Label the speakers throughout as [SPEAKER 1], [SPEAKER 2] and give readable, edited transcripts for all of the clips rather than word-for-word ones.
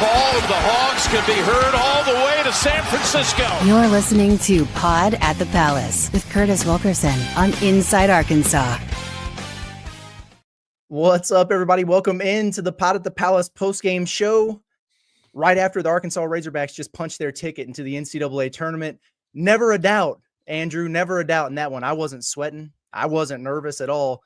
[SPEAKER 1] call of the Hogs can be heard all the way to San Francisco.
[SPEAKER 2] You're listening to Pod at the Palace with Curtis Wilkerson on Inside Arkansas.
[SPEAKER 3] What's up, everybody? Welcome into the Pod at the Palace postgame show. Right after the Arkansas Razorbacks just punched their ticket into the NCAA tournament. Never a doubt, Andrew, never a doubt in that one. I wasn't sweating. I wasn't nervous at all.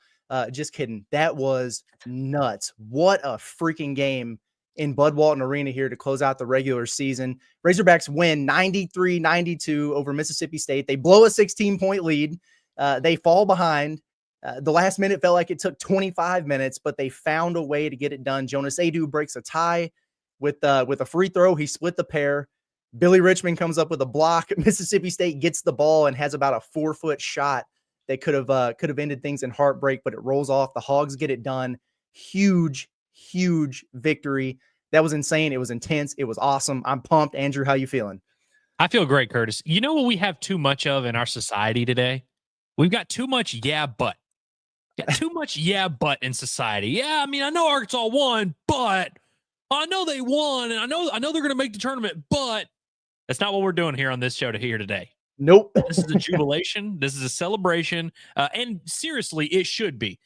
[SPEAKER 3] Just kidding. That was nuts. What a freaking game in Bud Walton Arena here to close out the regular season. Razorbacks win 93-92 over Mississippi State. They blow a 16-point lead. They fall behind. The last minute felt like it took 25 minutes, but they found a way to get it done. Jonas Adu breaks a tie with a free throw. He split the pair. Billy Richmond comes up with a block. Mississippi State gets the ball and has about a 4-foot shot that could have ended things in heartbreak, but it rolls off. The Hogs get it done. Huge victory. That was insane. It was intense. It was awesome. I'm pumped. Andrew, how you feeling?
[SPEAKER 4] I feel great, Curtis. You know what we have too much of in our society today? We've got too much yeah, but. Got too much yeah, but in society. Yeah, I mean, I know Arkansas won, but I know they won, and I know they're going to make the tournament, but that's not what we're doing here on this show today.
[SPEAKER 3] Nope.
[SPEAKER 4] This is a jubilation. This is a celebration, and seriously, it should be.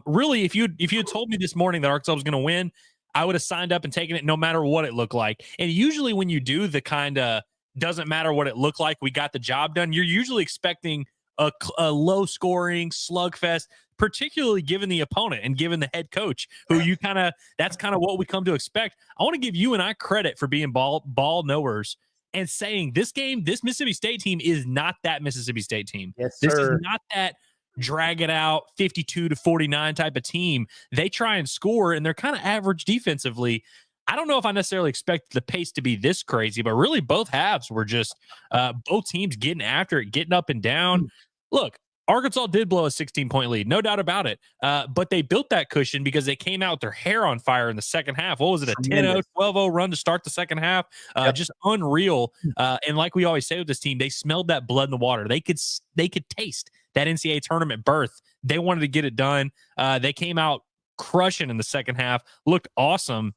[SPEAKER 4] Really, if you had told me this morning that Arkansas was going to win, I would have signed up and taken it no matter what it looked like. And usually when you do the kind of doesn't matter what it looked like, we got the job done, you're usually expecting a low-scoring slugfest, particularly given the opponent and given the head coach, who that's kind of what we come to expect. I want to give you and I credit for being ball knowers and saying this Mississippi State team is not that Mississippi State team.
[SPEAKER 3] Yes,
[SPEAKER 4] this
[SPEAKER 3] sir.
[SPEAKER 4] is not that drag it out 52-49 type of team. They try and score, and they're kind of average defensively. I don't know if I necessarily expect the pace to be this crazy, but really both halves were just both teams getting after it, getting up and down. Look, Arkansas did blow a 16-point lead, no doubt about it. But they built that cushion because they came out with their hair on fire in the second half. What was it, a 10-0, 12-0 run to start the second half? Just unreal. And like we always say with this team, they smelled that blood in the water. They could taste that NCAA tournament berth. They wanted to get it done. They came out crushing in the second half, looked awesome.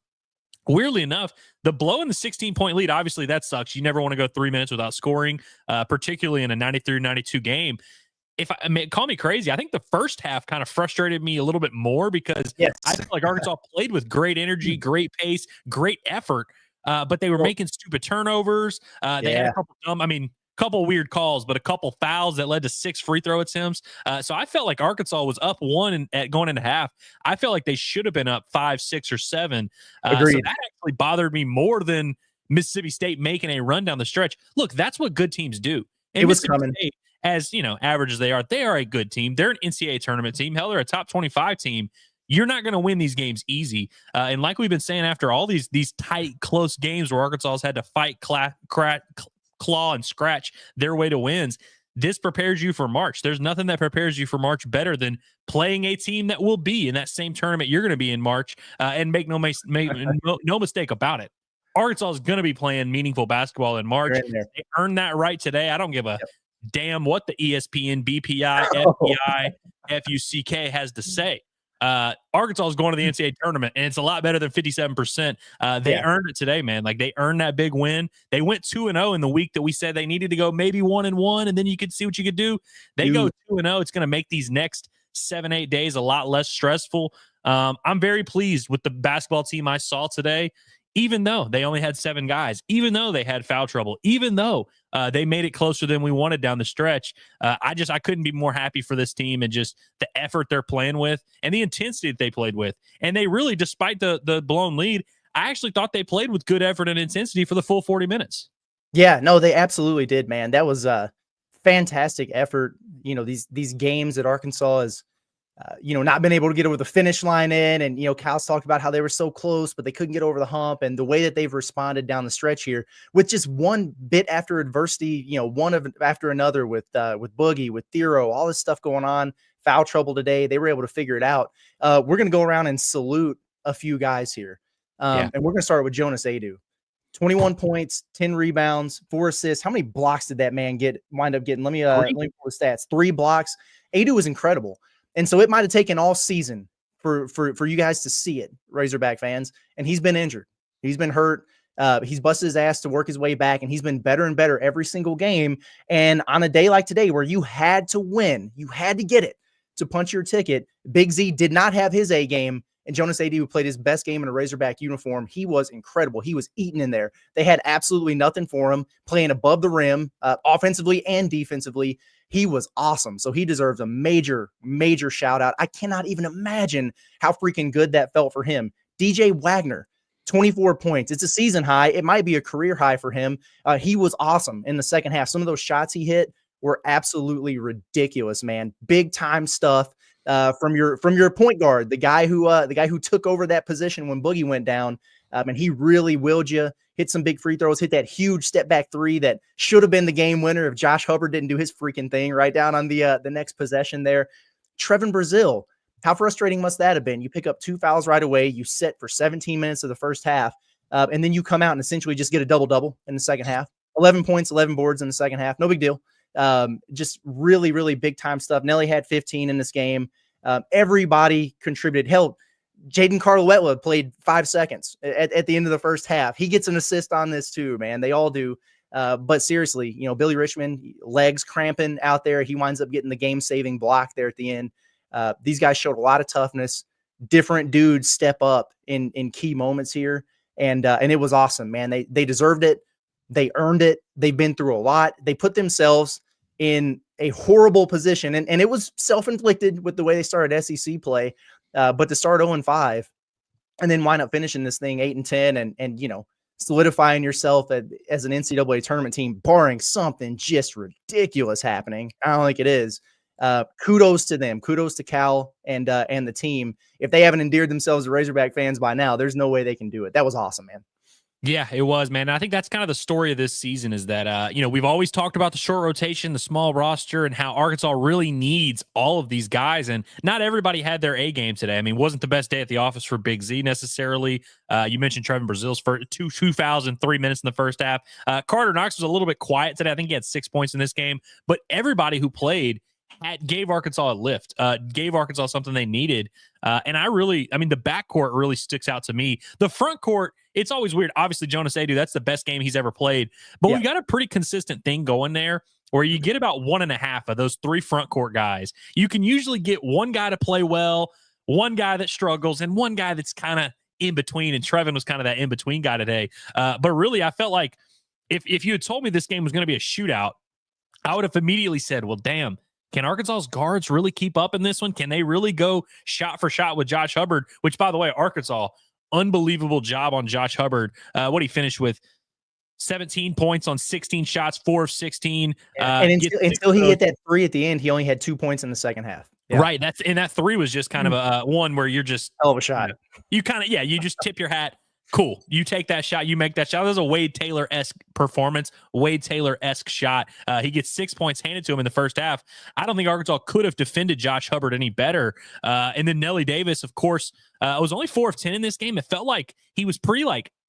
[SPEAKER 4] Weirdly enough, the blow in the 16-point lead, obviously that sucks. You never want to go 3 minutes without scoring, particularly in a 93-92 game. Call me crazy, I think the first half kind of frustrated me a little bit more because I feel like Arkansas played with great energy, great pace, great effort, but they were making stupid turnovers. They had a couple weird calls, but a couple fouls that led to 6 free throw attempts. So I felt like Arkansas was up 1 going into half. I felt like they should have been up 5, 6, or 7.
[SPEAKER 3] Agreed.
[SPEAKER 4] So that actually bothered me more than Mississippi State making a run down the stretch. Look, that's what good teams do. And
[SPEAKER 3] it was
[SPEAKER 4] Mississippi
[SPEAKER 3] coming.
[SPEAKER 4] State, as average as they are a good team. They're an NCAA tournament team. Hell, they're a top 25 team. You're not going to win these games easy. And like we've been saying, after all these tight, close games where Arkansas has had to fight, claw, and scratch their way to wins, this prepares you for March. There's nothing that prepares you for March better than playing a team that will be in that same tournament you're going to be in March. And make no mistake about it, Arkansas is going to be playing meaningful basketball in March. They earned that right today. I don't give a damn what the ESPN, BPI, FBI, FUCK has to say. Arkansas is going to the NCAA tournament, and it's a lot better than 57%. They earned it today, man. Like, they earned that big win. They went 2-0 in the week that we said they needed to go maybe 1-1, and then you could see what you could do. They go 2-0. It's going to make these next 7-8 days a lot less stressful. I'm very pleased with the basketball team I saw today, even though they only had 7 guys, even though they had foul trouble, even though they made it closer than we wanted down the stretch. I couldn't be more happy for this team and just the effort they're playing with and the intensity that they played with. And they really, despite the blown lead, I actually thought they played with good effort and intensity for the full 40 minutes.
[SPEAKER 3] Yeah, no, they absolutely did, man. That was a fantastic effort. These games that Arkansas is, not been able to get over the finish line in. And, Cal's talked about how they were so close, but they couldn't get over the hump, and the way that they've responded down the stretch here with just one bit after adversity, after another with Boogie, with Thero, all this stuff going on, foul trouble today. They were able to figure it out. We're going to go around and salute a few guys here. And we're going to start with Jonas Adu. 21 points, 10 rebounds, 4 assists. How many blocks did that man wind up getting? Let me pull the stats. 3 blocks. Adu was incredible. And so it might have taken all season for you guys to see it, Razorback fans. And he's been injured. He's been hurt. He's busted his ass to work his way back, and he's been better and better every single game. And on a day like today where you had to win, you had to get it to punch your ticket, Big Z did not have his A game, and Jonas AD, who played his best game in a Razorback uniform, he was incredible. He was eating in there. They had absolutely nothing for him, playing above the rim, offensively and defensively. He was awesome. So he deserves a major, major shout out. I cannot even imagine how freaking good that felt for him. DJ Wagner, 24 points. It's a season high. It might be a career high for him. He was awesome in the second half. Some of those shots he hit were absolutely ridiculous, man. Big time stuff from your point guard, the guy who took over that position when Boogie went down. And he really willed you. Hit some big free throws. Hit that huge step back three that should have been the game winner if Josh Hubbard didn't do his freaking thing right down on the next possession there. Trevin Brazil. How frustrating must that have been? You pick up 2 fouls right away. You sit for 17 minutes of the first half, and then you come out and essentially just get a double-double in the second half. 11 points, 11 boards in the second half. No big deal. Just really, really big-time stuff. Nelly had 15 in this game. Everybody contributed. Hell, Jaden Carlwetla played 5 seconds at the end of the first half. He gets an assist on this too, man. They all do. But seriously, Billy Richmond, legs cramping out there. He winds up getting the game-saving block there at the end. These guys showed a lot of toughness. Different dudes step up in key moments here. And it was awesome, man. They deserved it. They earned it. They've been through a lot. They put themselves in a horrible position. And it was self-inflicted with the way they started SEC play. But to start 0-5 and then wind up finishing this thing 8-10 and solidifying yourself as an NCAA tournament team, barring something just ridiculous happening. I don't think it is. Kudos to them. Kudos to Cal and the team. If they haven't endeared themselves to Razorback fans by now, there's no way they can do it. That was awesome, man.
[SPEAKER 4] Yeah, it was, man. And I think that's kind of the story of this season is that, we've always talked about the short rotation, the small roster, and how Arkansas really needs all of these guys. And not everybody had their A game today. I mean, wasn't the best day at the office for Big Z necessarily. You mentioned Trevin Brazil's for two fouls in 3 minutes in the first half. Carter Knox was a little bit quiet today. I think he had 6 points in this game. But everybody who played gave Arkansas a lift, gave Arkansas something they needed. And the backcourt really sticks out to me. The front court, it's always weird. Obviously, Jonas Adu, that's the best game he's ever played. But we've got a pretty consistent thing going there where you get about 1.5 of those 3 front court guys. You can usually get one guy to play well, one guy that struggles, and one guy that's kind of in between. And Trevin was kind of that in between guy today. But really, I felt like if you had told me this game was going to be a shootout, I would have immediately said, well, damn. Can Arkansas's guards really keep up in this one? Can they really go shot for shot with Josh Hubbard? Which, by the way, Arkansas, unbelievable job on Josh Hubbard. What he finished with 17 points on 16 shots, 4 of 16.
[SPEAKER 3] And until he hit that 3 at the end, he only had 2 points in the second half. Yeah.
[SPEAKER 4] Right. That 3 was just kind of a one where you're just
[SPEAKER 3] hell of a shot.
[SPEAKER 4] You just tip your hat. Cool. You take that shot. You make that shot. That was a Wade Taylor-esque performance. Wade Taylor-esque shot. He gets 6 points handed to him in the first half. I don't think Arkansas could have defended Josh Hubbard any better. And then Nelly Davis, of course, was only 4 of 10 in this game. It felt like he was pretty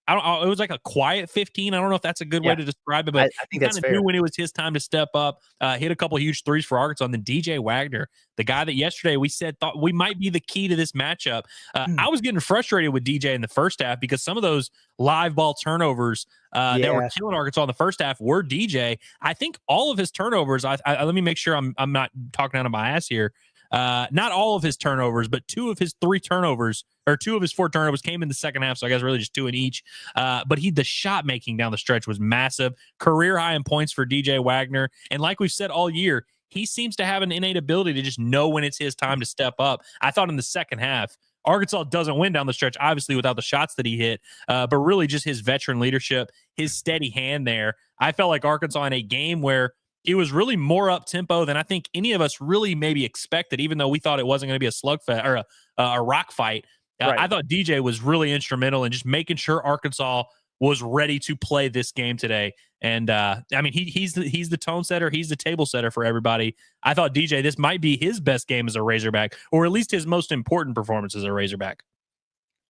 [SPEAKER 4] it was like a quiet 15. I don't know if that's a good way to describe it, but
[SPEAKER 3] I think that's fair.
[SPEAKER 4] Knew when it was his time to step up, hit a couple of huge threes for Arkansas. And then DJ Wagner, the guy that yesterday we said thought we might be the key to this matchup. I was getting frustrated with DJ in the first half because some of those live ball turnovers that were killing Arkansas in the first half were DJ. I think all of his turnovers, let me make sure I'm not talking out of my ass here. Not all of his turnovers, but 2 of his 4 turnovers came in the second half. So I guess really just 2 in each. But the shot making down the stretch was massive. Career high in points for DJ Wagner. And like we've said all year, he seems to have an innate ability to just know when it's his time to step up. I thought in the second half, Arkansas doesn't win down the stretch, obviously, without the shots that he hit, but really just his veteran leadership, his steady hand there. I felt like Arkansas in a game where it was really more up tempo than I think any of us really maybe expected, even though we thought it wasn't going to be a slugfest or a rock fight. Right. I thought DJ was really instrumental in just making sure Arkansas was ready to play this game today. And he's the tone setter. He's the table setter for everybody. I thought DJ, this might be his best game as a Razorback, or at least his most important performance as a Razorback.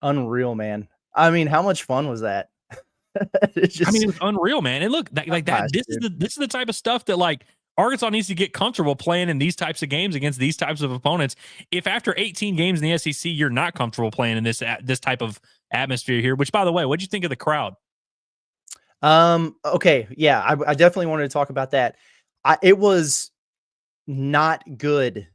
[SPEAKER 3] Unreal, man. I mean, how much fun was that?
[SPEAKER 4] It was unreal, man. And look, this is the type of stuff that Arkansas needs to get comfortable playing in these types of games against these types of opponents. If after 18 games in the SEC you're not comfortable playing in this type of atmosphere here. Which, by the way, what'd you think of the crowd?
[SPEAKER 3] Okay, yeah, I definitely wanted to talk about that. It was not good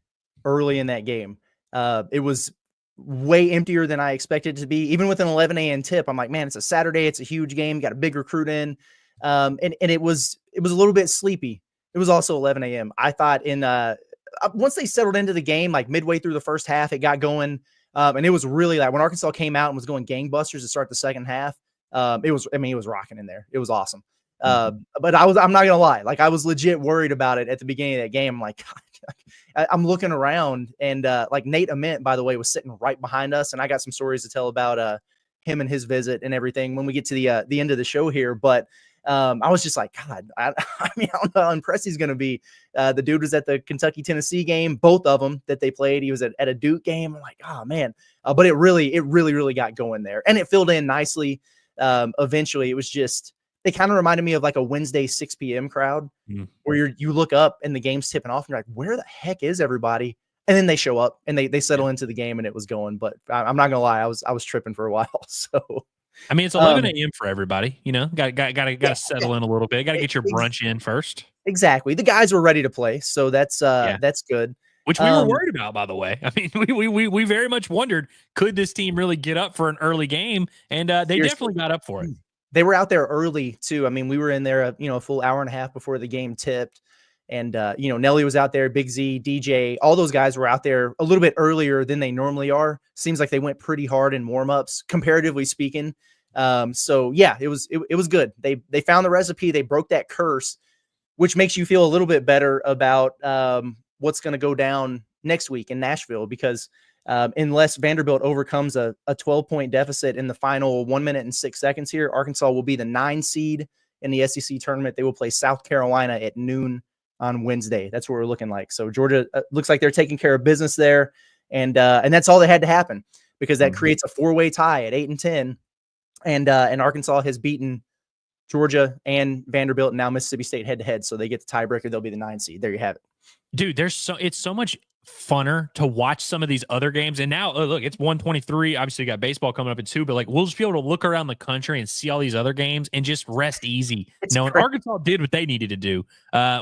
[SPEAKER 3] early in that game. It was way emptier than I expected it to be. Even with an 11 a.m. tip, I'm like, man, it's a Saturday, it's a huge game, got a big recruit in. And it was a little bit sleepy. It was also 11 a.m. I thought once they settled into the game, like midway through the first half, it got going. And it was really like when Arkansas came out and was going gangbusters to start the second half. It was rocking in there. It was awesome. But I'm not gonna lie. Like I was legit worried about it at the beginning of that game. I'm like, God, I'm looking around and like Nate Ament, by the way, was sitting right behind us. And I got some stories to tell about him and his visit and everything when we get to the end of the show here. But I was just like, God, I don't know how impressed he's going to be. The dude was at the Kentucky-Tennessee game, both of them that they played. He was at a Duke game. I'm like, oh man. But it really got going there and it filled in nicely. Eventually it was just, they kind of reminded me of like a Wednesday 6 p.m. crowd where you look up and the game's tipping off and you're like, where the heck is everybody? And then they show up and they settle into the game and it was going. But I'm not gonna lie, I was tripping for a while. So
[SPEAKER 4] I mean, it's 11 a.m. for everybody, you know, got to settle in a little bit. Got to get your brunch in first.
[SPEAKER 3] Exactly. The guys were ready to play. So that's good.
[SPEAKER 4] Which we were worried about, by the way. I mean, we very much wondered, could this team really get up for an early game? And they definitely got up for it.
[SPEAKER 3] They were out there early too. I mean, we were in there, a full hour and a half before the game tipped. And, Nelly was out there, Big Z, DJ, all those guys were out there a little bit earlier than they normally are. Seems like they went pretty hard in warmups, comparatively speaking. So yeah, it was good. They found the recipe. They broke that curse, which makes you feel a little bit better about, what's going to go down next week in Nashville, because, unless Vanderbilt overcomes a 12-point deficit in the final 1 minute and 6 seconds here, Arkansas will be the 9 seed in the SEC tournament. They will play South Carolina at noon on Wednesday. That's what we're looking like. So Georgia looks like they're taking care of business there. And that's all that had to happen, because that creates a 4-way tie at 8 and 10. And Arkansas has beaten Georgia and Vanderbilt and now Mississippi State head to head. So they get the tiebreaker. They'll be the 9 seed. There you have it.
[SPEAKER 4] Dude, it's so much funner to watch some of these other games. And now look, it's 123. Obviously, you got baseball coming up at 2, but like we'll just be able to look around the country and see all these other games and just rest easy. Knowing Arkansas did what they needed to do.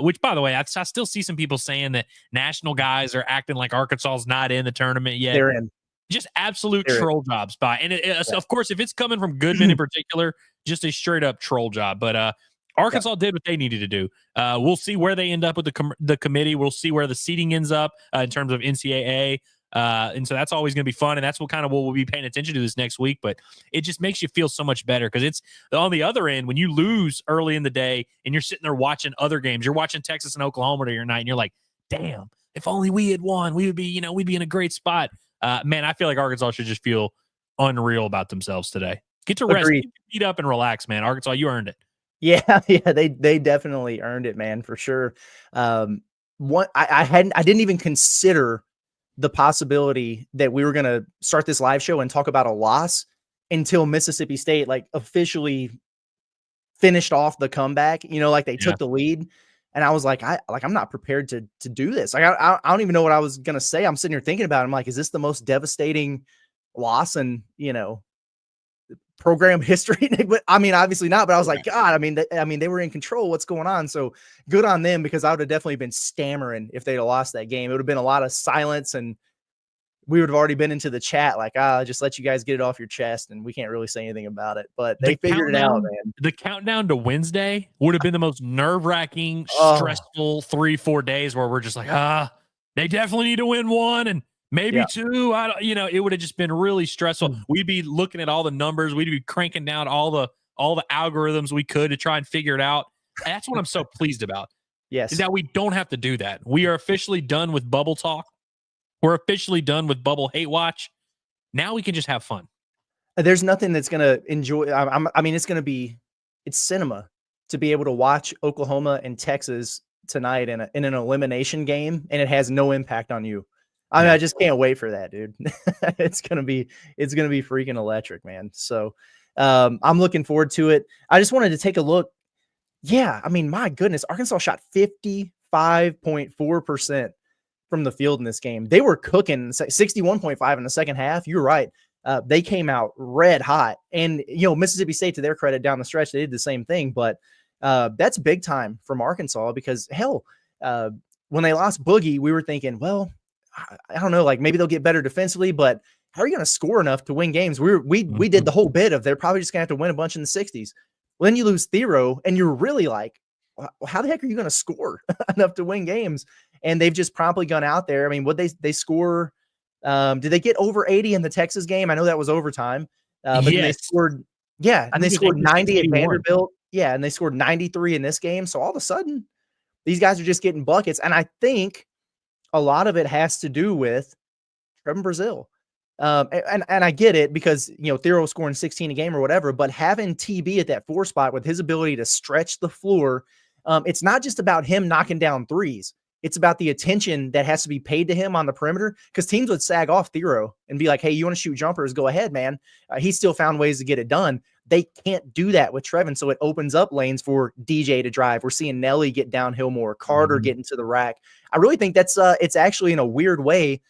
[SPEAKER 4] Which, by the way, I still see some people saying that national guys are acting like Arkansas's not in the tournament yet.
[SPEAKER 3] They're in.
[SPEAKER 4] Just absolute troll jobs by. And of course, if it's coming from Goodman in particular, just a straight up troll job. But Arkansas did what they needed to do. We'll see where they end up with the committee. We'll see where the seating ends up in terms of NCAA. And so that's always going to be fun. And that's what we'll be paying attention to this next week. But it just makes you feel so much better, because it's on the other end, when you lose early in the day and you're sitting there watching other games, you're watching Texas and Oklahoma to your night, and you're like, damn, if only we had won, we would be, we'd be in a great spot. Man, I feel like Arkansas should just feel unreal about themselves today. Get to rest, get your feet up and relax, man. Arkansas, you earned it.
[SPEAKER 3] Yeah, they definitely earned it, man, for sure. I didn't even consider the possibility that we were going to start this live show and talk about a loss until Mississippi State like officially finished off the comeback. Like they took the lead, and I was like, I'm not prepared to do this. Like I don't even know what I was going to say. I'm sitting here thinking about it. I'm like, is this the most devastating loss in program history? But I mean, obviously not, but I was like, God, I mean, they were in control. What's going on? So good on them, because I would have definitely been stammering if they'd have lost that game. It would have been a lot of silence, and we would have already been into the chat like, just let you guys get it off your chest, and we can't really say anything about it. But they figured it out, man.
[SPEAKER 4] The countdown to Wednesday would have been the most nerve-wracking, stressful 3-4 days where we're just like, they definitely need to win one, and maybe 2. It would have just been really stressful. We'd be looking at all the numbers. We'd be cranking down all the algorithms we could to try and figure it out. That's what I'm so pleased about.
[SPEAKER 3] Yes.
[SPEAKER 4] Is that we don't have to do that. We are officially done with bubble talk. We're officially done with bubble hate watch. Now we can just have fun.
[SPEAKER 3] There's nothing that's going to enjoy. It's cinema to be able to watch Oklahoma and Texas tonight in an elimination game, and it has no impact on you. I mean, I just can't wait for that, dude. It's gonna be freaking electric, man. So I'm looking forward to it. I just wanted to take a look. Yeah, I mean, my goodness, Arkansas shot 55.4% from the field in this game. They were cooking 61.5 in the second half. You're right. They came out red hot. And, Mississippi State, to their credit, down the stretch, they did the same thing. But that's big time from Arkansas because, hell, when they lost Boogie, we were thinking, well, I don't know, like maybe they'll get better defensively, but how are you going to score enough to win games? We did the whole bit of they're probably just going to have to win a bunch in the 60s. Well, then you lose Thero, and you're really like, how the heck are you going to score enough to win games? And they've just promptly gone out there. I mean, what they score? Did they get over 80 in the Texas game? I know that was overtime. But
[SPEAKER 4] yes.
[SPEAKER 3] Then they scored, and they scored 90 at Vanderbilt. Yeah, and they scored 93 in this game. So all of a sudden, these guys are just getting buckets. And I think a lot of it has to do with Trevin Brazile. And I get it because, Thero scoring 16 a game or whatever, but having TB at that 4 spot with his ability to stretch the floor, it's not just about him knocking down threes. It's about the attention that has to be paid to him on the perimeter because teams would sag off Thero and be like, hey, you want to shoot jumpers? Go ahead, man. He still found ways to get it done. They can't do that with Trevin, so it opens up lanes for DJ to drive. We're seeing Nelly get downhill more, Carter getting to the rack. I really think that's it's actually in a weird way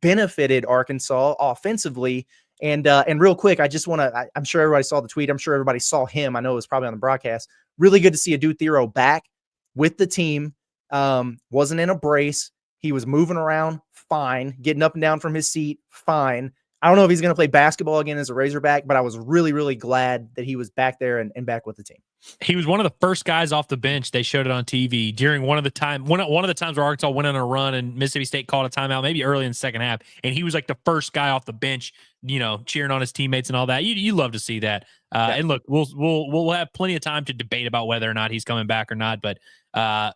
[SPEAKER 3] benefited Arkansas offensively. And real quick, I just want to, I'm sure everybody saw the tweet. I'm sure everybody saw him. I know it was probably on the broadcast. Really good to see Adu Thero back with the team. Wasn't in a brace. He was moving around fine, getting up and down from his seat fine. I don't know if he's going to play basketball again as a Razorback, but I was really, really glad that he was back there and back with the team.
[SPEAKER 4] He was one of the first guys off the bench. They showed it on TV during one of the times where Arkansas went on a run and Mississippi State called a timeout, maybe early in the second half. And he was like the first guy off the bench, cheering on his teammates and all that. You love to see that. And look, we'll have plenty of time to debate about whether or not he's coming back or not. But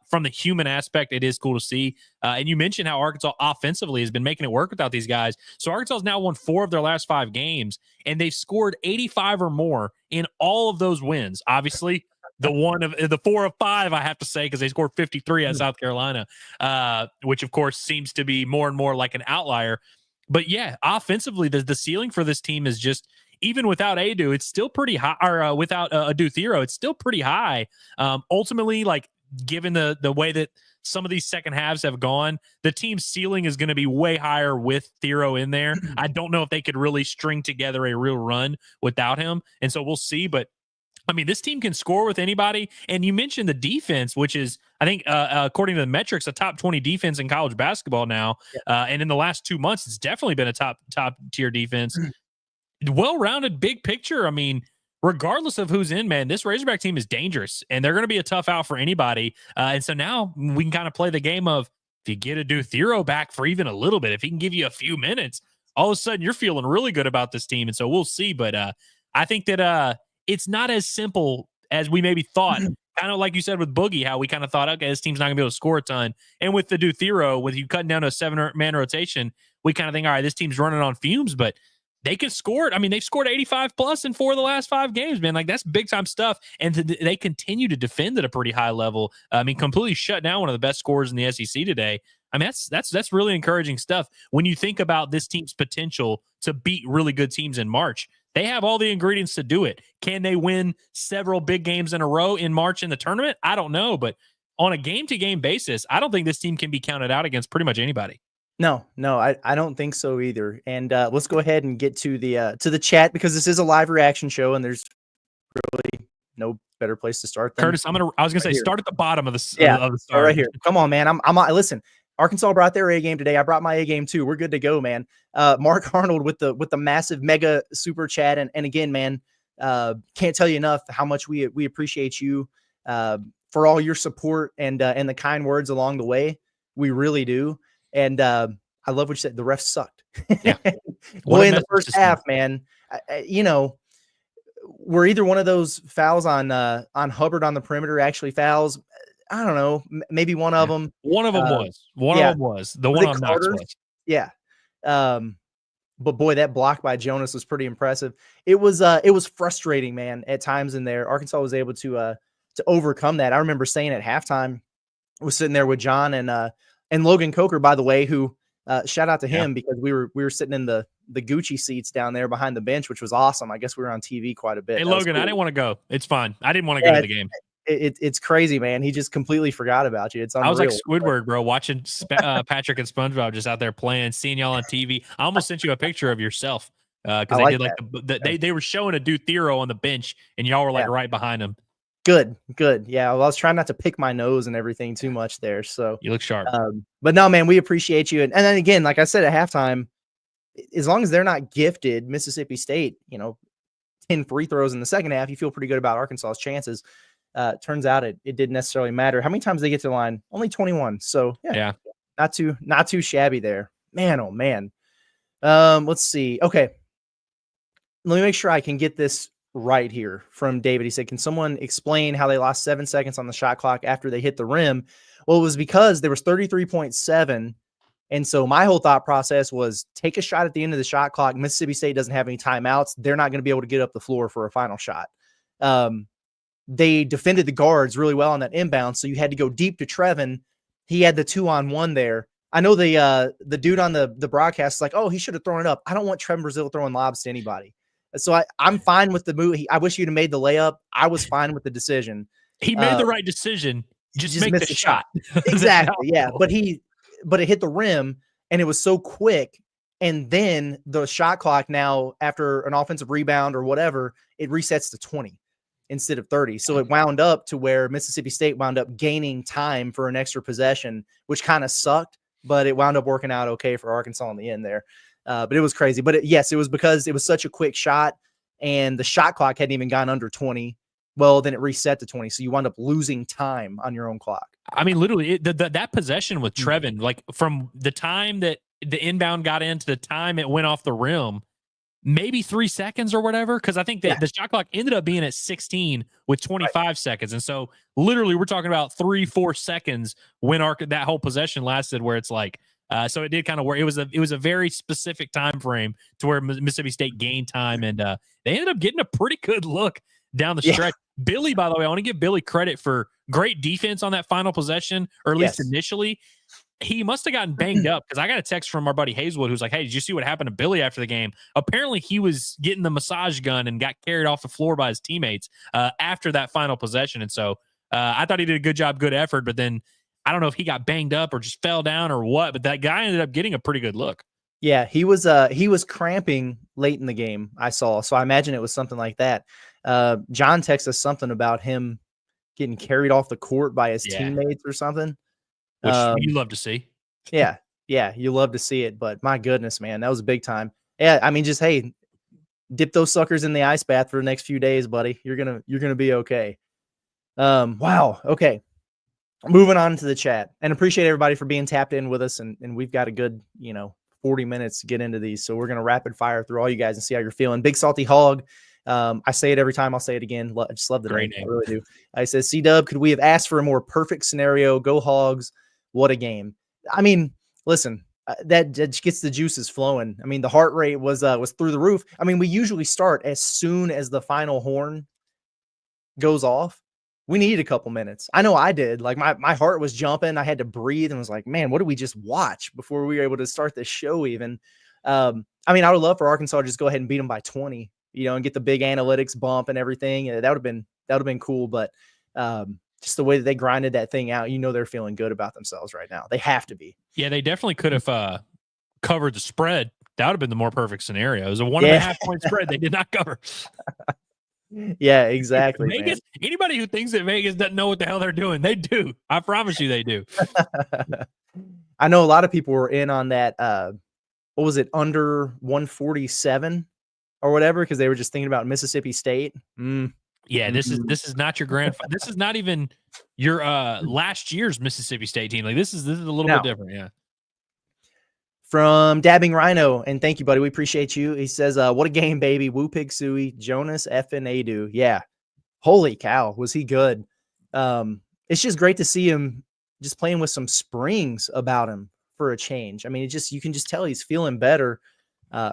[SPEAKER 4] from the human aspect, it is cool to see. And you mentioned how Arkansas offensively has been making it work without these guys. So Arkansas has now won 4 of their last 5 games, and they've scored 85 or more in all of those wins. Obviously, the 4 of 5, I have to say, because they scored 53 at South Carolina, which of course seems to be more and more like an outlier. But yeah, offensively, the ceiling for this team is just, even without Adu, it's still pretty high, or without Adu Thero, it's still pretty high. Ultimately, like, given the way that some of these second halves have gone, the team's ceiling is going to be way higher with Thero in there. I don't know if they could really string together a real run without him. And so we'll see. But I mean, this team can score with anybody. And you mentioned the defense, which is, I think, according to the metrics, a top 20 defense in college basketball now. And in the last 2 months, it's definitely been a top tier defense. Well-rounded, big picture. I mean, regardless of who's in, man, this Razorback team is dangerous, and they're going to be a tough out for anybody. And so now we can kind of play the game of, if you get Adu Thero back for even a little bit, if he can give you a few minutes, all of a sudden you're feeling really good about this team. And so we'll see. But I think that it's not as simple as we maybe thought. Kind of like you said with Boogie, how we kind of thought, okay, this team's not going to be able to score a ton. And with the Adu Thero, with you cutting down to a 7-man rotation, we kind of think, all right, this team's running on fumes, but they can score it. I mean, they've scored 85 plus in 4 of the last 5 games, man. Like, that's big time stuff. And they continue to defend at a pretty high level. I mean, completely shut down one of the best scorers in the SEC today. I mean, that's really encouraging stuff. When you think about this team's potential to beat really good teams in March, they have all the ingredients to do it. Can they win several big games in a row in March in the tournament? I don't know, but on a game-to-game basis, I don't think this team can be counted out against pretty much anybody.
[SPEAKER 3] No, I don't think so either. And let's go ahead and get to the chat, because this is a live reaction show, and there's really no better place to start than
[SPEAKER 4] Curtis. I was gonna say,
[SPEAKER 3] here.
[SPEAKER 4] Start at the bottom of the
[SPEAKER 3] start right here. Come on, man. Listen. Arkansas brought their A game today. I brought my A game too. We're good to go, man. Mark Arnold with the massive mega super chat, and again, man, can't tell you enough how much we appreciate you for all your support and the kind words along the way. We really do. And I love what you said. The refs sucked.
[SPEAKER 4] Yeah.
[SPEAKER 3] Well, in the first half, man, were either one of those fouls on Hubbard on the perimeter actually fouls? I don't know. Maybe one of them.
[SPEAKER 4] One of them was. One of them was. The one on Knox was.
[SPEAKER 3] Yeah. But boy, that block by Jonas was pretty impressive. It was frustrating, man, at times in there. Arkansas was able to overcome that. I remember saying at halftime, I was sitting there with John and Logan Coker, by the way, who shout out to him, because we were sitting in the Gucci seats down there behind the bench, which was awesome. I guess we were on TV quite a bit.
[SPEAKER 4] Hey, Logan, cool. I didn't want to go. It's fine. I didn't want to go to the game.
[SPEAKER 3] It's crazy, man. He just completely forgot about you. It's unreal.
[SPEAKER 4] I was like Squidward, bro, watching Patrick and SpongeBob just out there playing, seeing y'all on TV. I almost sent you a picture of yourself. because they did like they were showing a dude Thero on the bench, and y'all were like right behind him.
[SPEAKER 3] Good. Yeah, well, I was trying not to pick my nose and everything too much there. So
[SPEAKER 4] you look sharp.
[SPEAKER 3] But no, man, we appreciate you. And then again, like I said at halftime, as long as they're not gifted Mississippi State, 10 free throws in the second half, you feel pretty good about Arkansas's chances. Turns out it didn't necessarily matter. How many times they get to the line? Only 21. So yeah. Not too shabby there. Man, oh man. Let's see. Okay. Let me make sure I can get this right here from David. He said, can someone explain how they lost 7 seconds on the shot clock after they hit the rim? Well, it was because there was 33.7. And so my whole thought process was take a shot at the end of the shot clock. Mississippi State doesn't have any timeouts. They're not going to be able to get up the floor for a final shot. They defended the guards really well on that inbound. So you had to go deep to Trevin. He had the 2-on-1 there. I know the dude on the broadcast is like, oh, he should have thrown it up. I don't want Trevin Brazile throwing lobs to anybody. So I'm fine with the move. I wish you'd have made the layup. I was fine with the decision.
[SPEAKER 4] He made the right decision. Just make the shot.
[SPEAKER 3] Exactly. Yeah. But it hit the rim and it was so quick. And then the shot clock now, after an offensive rebound or whatever, it resets to 20 instead of 30. So it wound up to where Mississippi State wound up gaining time for an extra possession, which kind of sucked, but it wound up working out okay for Arkansas in the end there. But it was crazy. But it was because it was such a quick shot and the shot clock hadn't even gone under 20. Well, then it reset to 20. So you wound up losing time on your own clock.
[SPEAKER 4] I mean, literally that possession with Trevin, like from the time that the inbound got in to the time it went off the rim, maybe 3 seconds or whatever. Cause I think that the shot clock ended up being at 16 with 25 seconds. And so literally we're talking about 3-4 seconds when that whole possession lasted, where it's like, so it did kind of work. It was a very specific time frame to where Mississippi State gained time, and they ended up getting a pretty good look down the stretch. Billy, by the way, I want to give Billy credit for great defense on that final possession, or at least initially. He must have gotten banged up, because I got a text from our buddy Hazelwood who's like, hey, did you see what happened to Billy after the game? Apparently he was getting the massage gun and got carried off the floor by his teammates after that final possession. And so I thought he did a good job, good effort, but then I don't know if he got banged up or just fell down or what, but that guy ended up getting a pretty good look.
[SPEAKER 3] Yeah, he was cramping late in the game, I saw. So I imagine it was something like that. John texted us something about him getting carried off the court by his teammates or something.
[SPEAKER 4] Which you love to see.
[SPEAKER 3] Yeah, you love to see it, but my goodness, man, that was big time. Yeah, I mean, just hey, dip those suckers in the ice bath for the next few days, buddy. You're gonna be okay. Wow. Okay. Moving on to the chat, and appreciate everybody for being tapped in with us. And we've got a good, 40 minutes to get into these. So we're going to rapid fire through all you guys and see how you're feeling. Big Salty Hog. I say it every time. I'll say it again. I just love the name. I really do. I said, C-Dub, could we have asked for a more perfect scenario? Go Hogs. What a game. I mean, listen, that gets the juices flowing. I mean, the heart rate was through the roof. I mean, we usually start as soon as the final horn goes off. We needed a couple minutes. I know I did. Like my heart was jumping. I had to breathe and was like, man, what did we just watch before we were able to start this show even? I mean, I would love for Arkansas to just go ahead and beat them by 20, and get the big analytics bump and everything. That would have been cool. But just the way that they grinded that thing out, they're feeling good about themselves right now. They have to be.
[SPEAKER 4] Yeah, they definitely could have covered the spread. That would have been the more perfect scenario. It was a 1.5 point spread. They did not cover.
[SPEAKER 3] Yeah, exactly.
[SPEAKER 4] Vegas, man. Anybody who thinks that Vegas doesn't know what the hell they're doing, they do. I promise you they do.
[SPEAKER 3] I know a lot of people were in on that. What was it? Under 147 or whatever, because they were just thinking about Mississippi State.
[SPEAKER 4] Yeah, this is not your this is not even your last year's Mississippi State team. Like this is a little bit different. Yeah.
[SPEAKER 3] From Dabbing Rhino, and thank you, buddy. We appreciate you. He says, what a game, baby. Woo Pig Suey, Jonas effing Adu. Yeah. Holy cow. Was he good? It's just great to see him just playing with some springs about him for a change. I mean, you can just tell he's feeling better,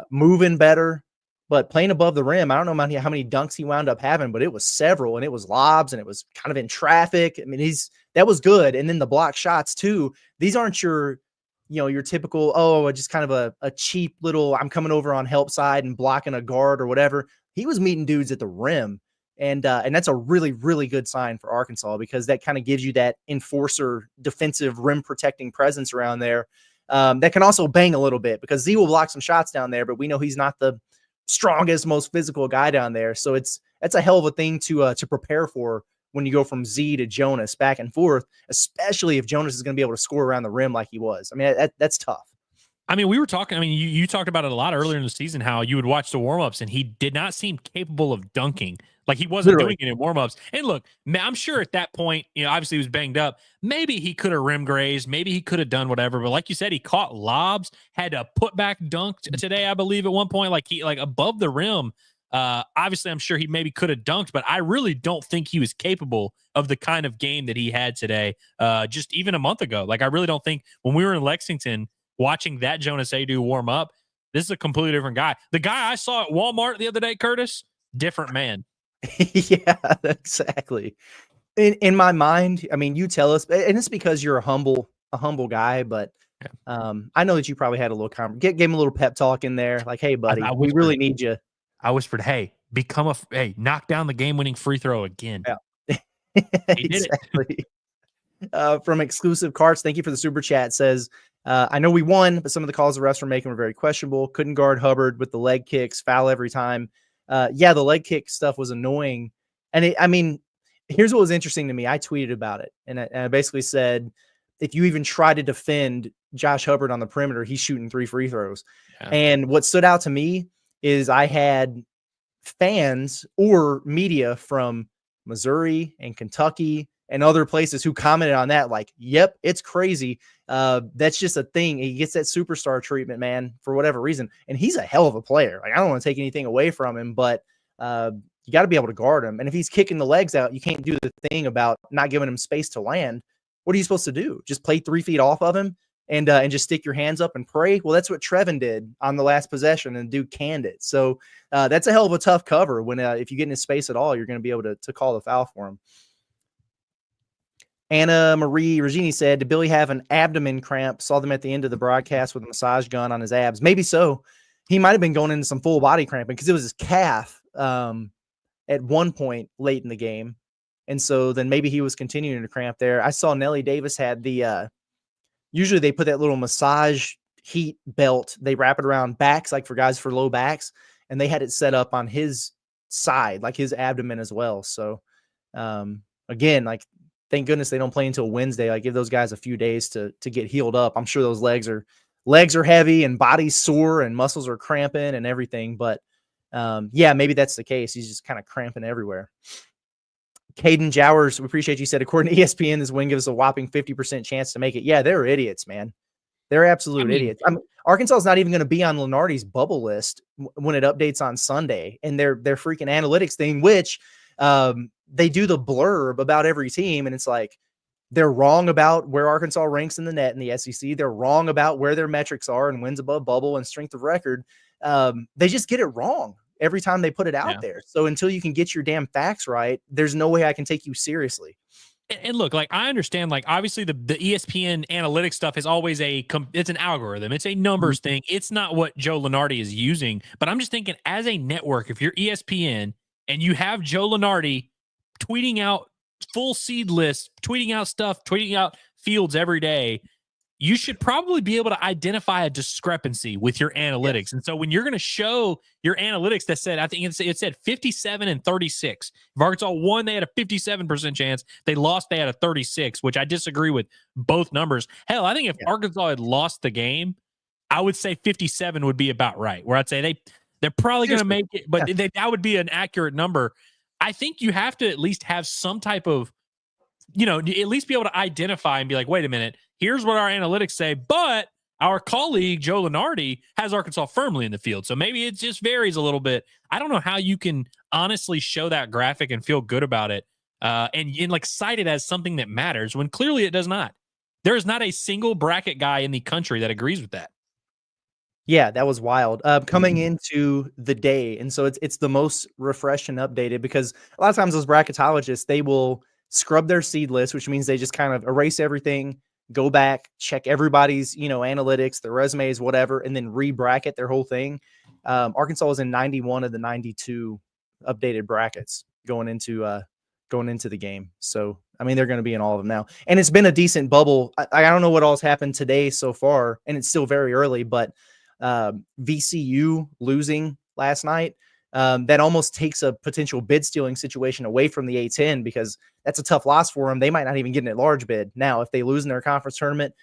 [SPEAKER 3] moving better, but playing above the rim. I don't know how many dunks he wound up having, but it was several, and it was lobs, and it was kind of in traffic. I mean, that was good. And then the block shots too. These aren't your typical, just kind of a cheap little, I'm coming over on help side and blocking a guard or whatever. He was meeting dudes at the rim. And that's a really, really good sign for Arkansas, because that kind of gives you that enforcer defensive rim protecting presence around there. That can also bang a little bit, because Z will block some shots down there, but we know he's not the strongest, most physical guy down there. So that's a hell of a thing to prepare for when you go from Z to Jonas back and forth, especially if Jonas is going to be able to score around the rim like he was. I mean, that's tough.
[SPEAKER 4] I mean, we were talking, I mean, you talked about it a lot earlier in the season, how you would watch the warmups and he did not seem capable of dunking. Like he wasn't doing it in warmups. And look, I'm sure at that point, obviously he was banged up. Maybe he could have rim grazed. Maybe he could have done whatever. But like you said, he caught lobs, had a put back dunk today, I believe at one point, like above the rim. Obviously I'm sure he maybe could have dunked, but I really don't think he was capable of the kind of game that he had today. Just even a month ago. Like I really don't think when we were in Lexington watching that Jonas Adu warm up, this is a completely different guy. The guy I saw at Walmart the other day, Curtis, different man.
[SPEAKER 3] Yeah, exactly. In my mind, I mean, you tell us, and it's because you're a humble guy, but I know that you probably had a little gave him a little pep talk in there, like, "Hey, buddy, we really need you."
[SPEAKER 4] I whispered, "Hey, knock down the game-winning free throw again."
[SPEAKER 3] Yeah,
[SPEAKER 4] he did
[SPEAKER 3] exactly. From Exclusive Carts, thank you for the super chat. Says, I know we won, but some of the calls the refs were making were very questionable. Couldn't guard Hubbard with the leg kicks, foul every time. Yeah, the leg kick stuff was annoying. And I mean, here's what was interesting to me. I tweeted about it, and I basically said, if you even try to defend Josh Hubbard on the perimeter, he's shooting 3 free throws. Yeah. And what stood out to me is I had fans or media from Missouri and Kentucky and other places who commented on that, like, yep, it's crazy. That's just a thing. He gets that superstar treatment, man, for whatever reason. And he's a hell of a player. Like, I don't want to take anything away from him, but you got to be able to guard him. And if he's kicking the legs out, you can't do the thing about not giving him space to land. What are you supposed to do? Just play 3 feet off of him and just stick your hands up and pray? Well, that's what Trevin did on the last possession, and dude canned it. So that's a hell of a tough cover when if you get in his space at all, you're going to be able to call the foul for him. Anna Marie Regini said, did Billy have an abdomen cramp? Saw them at the end of the broadcast with a massage gun on his abs. Maybe so. He might have been going into some full body cramping because it was his calf at one point late in the game. And so then maybe he was continuing to cramp there. I saw Nelly Davis had the usually they put that little massage heat belt. They wrap it around backs, like for guys for low backs. And they had it set up on his side, like his abdomen as well. So again, like, thank goodness they don't play until Wednesday. Like, give those guys a few days to get healed up. I'm sure those legs are heavy and body's sore and muscles are cramping and everything. But yeah, maybe that's the case. He's just kind of cramping everywhere. Caden Jowers, we appreciate you said, according to ESPN, this win gives us a whopping 50% chance to make it. Yeah, they're idiots, man. They're absolute idiots. I mean, Arkansas is not even going to be on Lunardi's bubble list when it updates on Sunday, and their freaking analytics thing, which they do the blurb about every team, and it's like they're wrong about where Arkansas ranks in the net in the SEC. They're wrong about where their metrics are and wins above bubble and strength of record. They just get it wrong every time they put it out there. So until you can get your damn facts right, there's no way I can take you seriously.
[SPEAKER 4] And look, like, I understand, like, obviously the ESPN analytics stuff is always it's an algorithm. It's a numbers thing. It's not what Joe Lunardi is using. But I'm just thinking, as a network, if you're ESPN and you have Joe Lunardi tweeting out full seed lists, tweeting out stuff, tweeting out fields every day, you should probably be able to identify a discrepancy with your analytics. And so when you're going to show your analytics that said, I think it said 57 and 36. If Arkansas won, they had a 57% chance. They lost, they had a 36, which I disagree with both numbers. Hell, I think if Arkansas had lost the game, I would say 57 would be about right, where I'd say they're probably going to make it, but that would be an accurate number. I think you have to at least have some type of, at least be able to identify and be like, wait a minute, here's what our analytics say, but our colleague, Joe Lunardi, has Arkansas firmly in the field. So maybe it just varies a little bit. I don't know how you can honestly show that graphic and feel good about it and like cite it as something that matters when clearly it does not. There is not a single bracket guy in the country that agrees with that.
[SPEAKER 3] Yeah, that was wild. Coming into the day. And so it's the most refreshed and updated because a lot of times those bracketologists, they will scrub their seed list, which means they just kind of erase everything, go back, check everybody's, analytics, their resumes, whatever, and then re-bracket their whole thing. Arkansas was in 91 of the 92 updated brackets going into the game. So, I mean, they're going to be in all of them now. And it's been a decent bubble. I don't know what all's happened today so far, and it's still very early, but VCU losing last night. That almost takes a potential bid stealing situation away from the A10 because that's a tough loss for them. They might not even get an at-large bid. Now, if they lose in their conference tournament,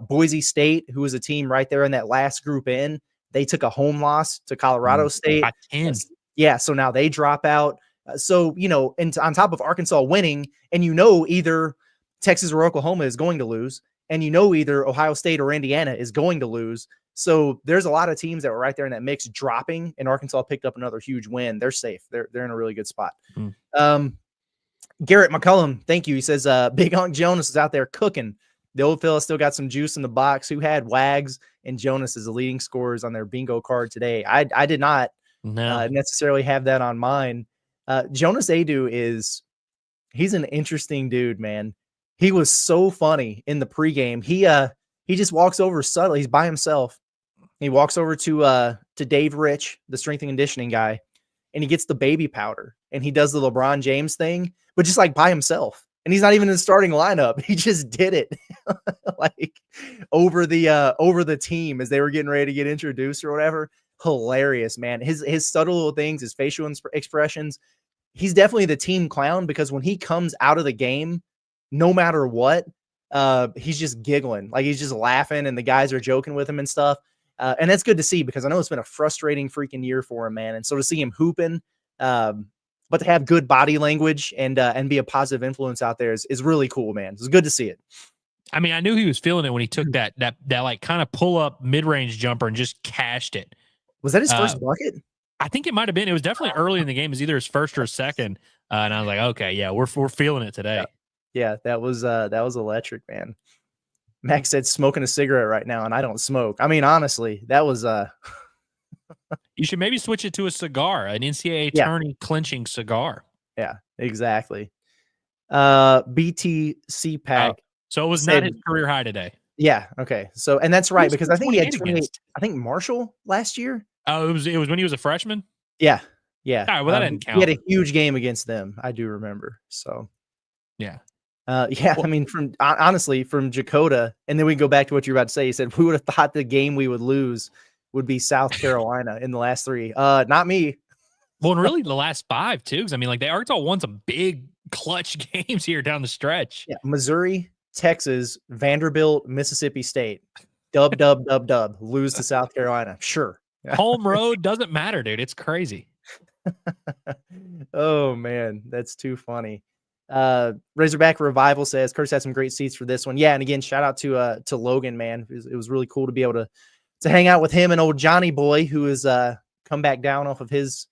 [SPEAKER 3] Boise State, who was a team right there in that last group in, they took a home loss to Colorado State.
[SPEAKER 4] By 10.
[SPEAKER 3] Yeah, so now they drop out. So, and on top of Arkansas winning, and either Texas or Oklahoma is going to lose, and either Ohio State or Indiana is going to lose. So there's a lot of teams that were right there in that mix dropping, and Arkansas picked up another huge win. They're safe. They're in a really good spot. Garrett McCullum, thank you. He says, Big Hunk Jonas is out there cooking. The old fella still got some juice in the box. Who had Wags and Jonas as the leading scorers on their bingo card today? I did not necessarily have that on mine. Jonas Adu he's an interesting dude, man. He was so funny in the pregame. He just walks over subtly. He's by himself. He walks over to Dave Rich, the strength and conditioning guy, and he gets the baby powder and he does the LeBron James thing, but just like by himself. And he's not even in the starting lineup. He just did it like over the team as they were getting ready to get introduced or whatever. Hilarious, man. His subtle little things, his facial expressions. He's definitely the team clown because when he comes out of the game, no matter what, he's just giggling, like he's just laughing and the guys are joking with him and stuff. And that's good to see because I know it's been a frustrating freaking year for him, man. And so to see him hooping, but to have good body language and be a positive influence out there is really cool, man. It's good to see it.
[SPEAKER 4] I mean, I knew he was feeling it when he took that like kind of pull up mid-range jumper and just cashed it.
[SPEAKER 3] Was that his first bucket?
[SPEAKER 4] I think it might have been. It was definitely early in the game. It was either his first or second. And I was like, okay, yeah, we're feeling it today.
[SPEAKER 3] Yeah, that was electric, man. Max said smoking a cigarette right now, and I don't smoke. I mean, honestly, that was
[SPEAKER 4] You should maybe switch it to a cigar, an NCAA tourney clinching cigar.
[SPEAKER 3] Yeah, exactly. BTC Pack.
[SPEAKER 4] So it was not his career high today.
[SPEAKER 3] Yeah. Okay. So, and that's right because I think he had 28. I think Marshall last year.
[SPEAKER 4] Oh, it was when he was a freshman.
[SPEAKER 3] Yeah. Yeah.
[SPEAKER 4] All right, well, that didn't count.
[SPEAKER 3] He had a huge game against them. I do remember. So.
[SPEAKER 4] Yeah.
[SPEAKER 3] I mean, honestly, from Dakota, and then we go back to what you're about to say. He said, we would have thought the game we would lose would be South Carolina in the last three. Not me.
[SPEAKER 4] Well, and really the last five, too. Because, I mean, like, they Arkansas won some big clutch games here down the stretch.
[SPEAKER 3] Yeah, Missouri, Texas, Vanderbilt, Mississippi State. Dub. Lose to South Carolina. Sure.
[SPEAKER 4] Home road doesn't matter, dude. It's crazy.
[SPEAKER 3] Oh, man. That's too funny. Razorback Revival says Curtis had some great seats for this one. Yeah, and again, shout out to Logan, man. It was really cool to be able to hang out with him and old Johnny Boy, who has come back down off of his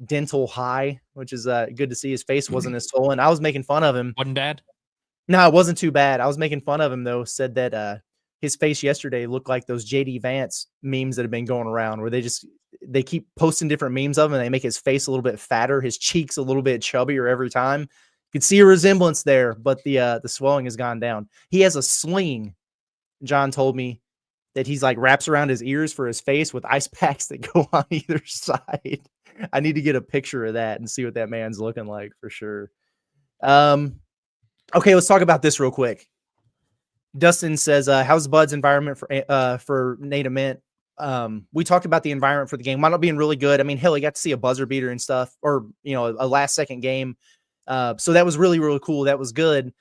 [SPEAKER 3] dental high, which is good to see. His face wasn't as swollen. I was making fun of him.
[SPEAKER 4] Wasn't bad?
[SPEAKER 3] No, it wasn't too bad. I was making fun of him, though. Said that his face yesterday looked like those JD Vance memes that have been going around where they keep posting different memes of him and they make his face a little bit fatter, his cheeks a little bit chubbier every time. You could see a resemblance there, but the swelling has gone down. He has a sling, John told me, that he's like wraps around his ears for his face with ice packs that go on either side. I need to get a picture of that and see what that man's looking like for sure. Okay, let's talk about this real quick. Dustin says, how's Bud's environment for Nate Ament? We talked about the environment for the game. Wound up being really good. I mean, hell, he got to see a buzzer beater and stuff, or, a last second game. So that was really, really cool. That was good.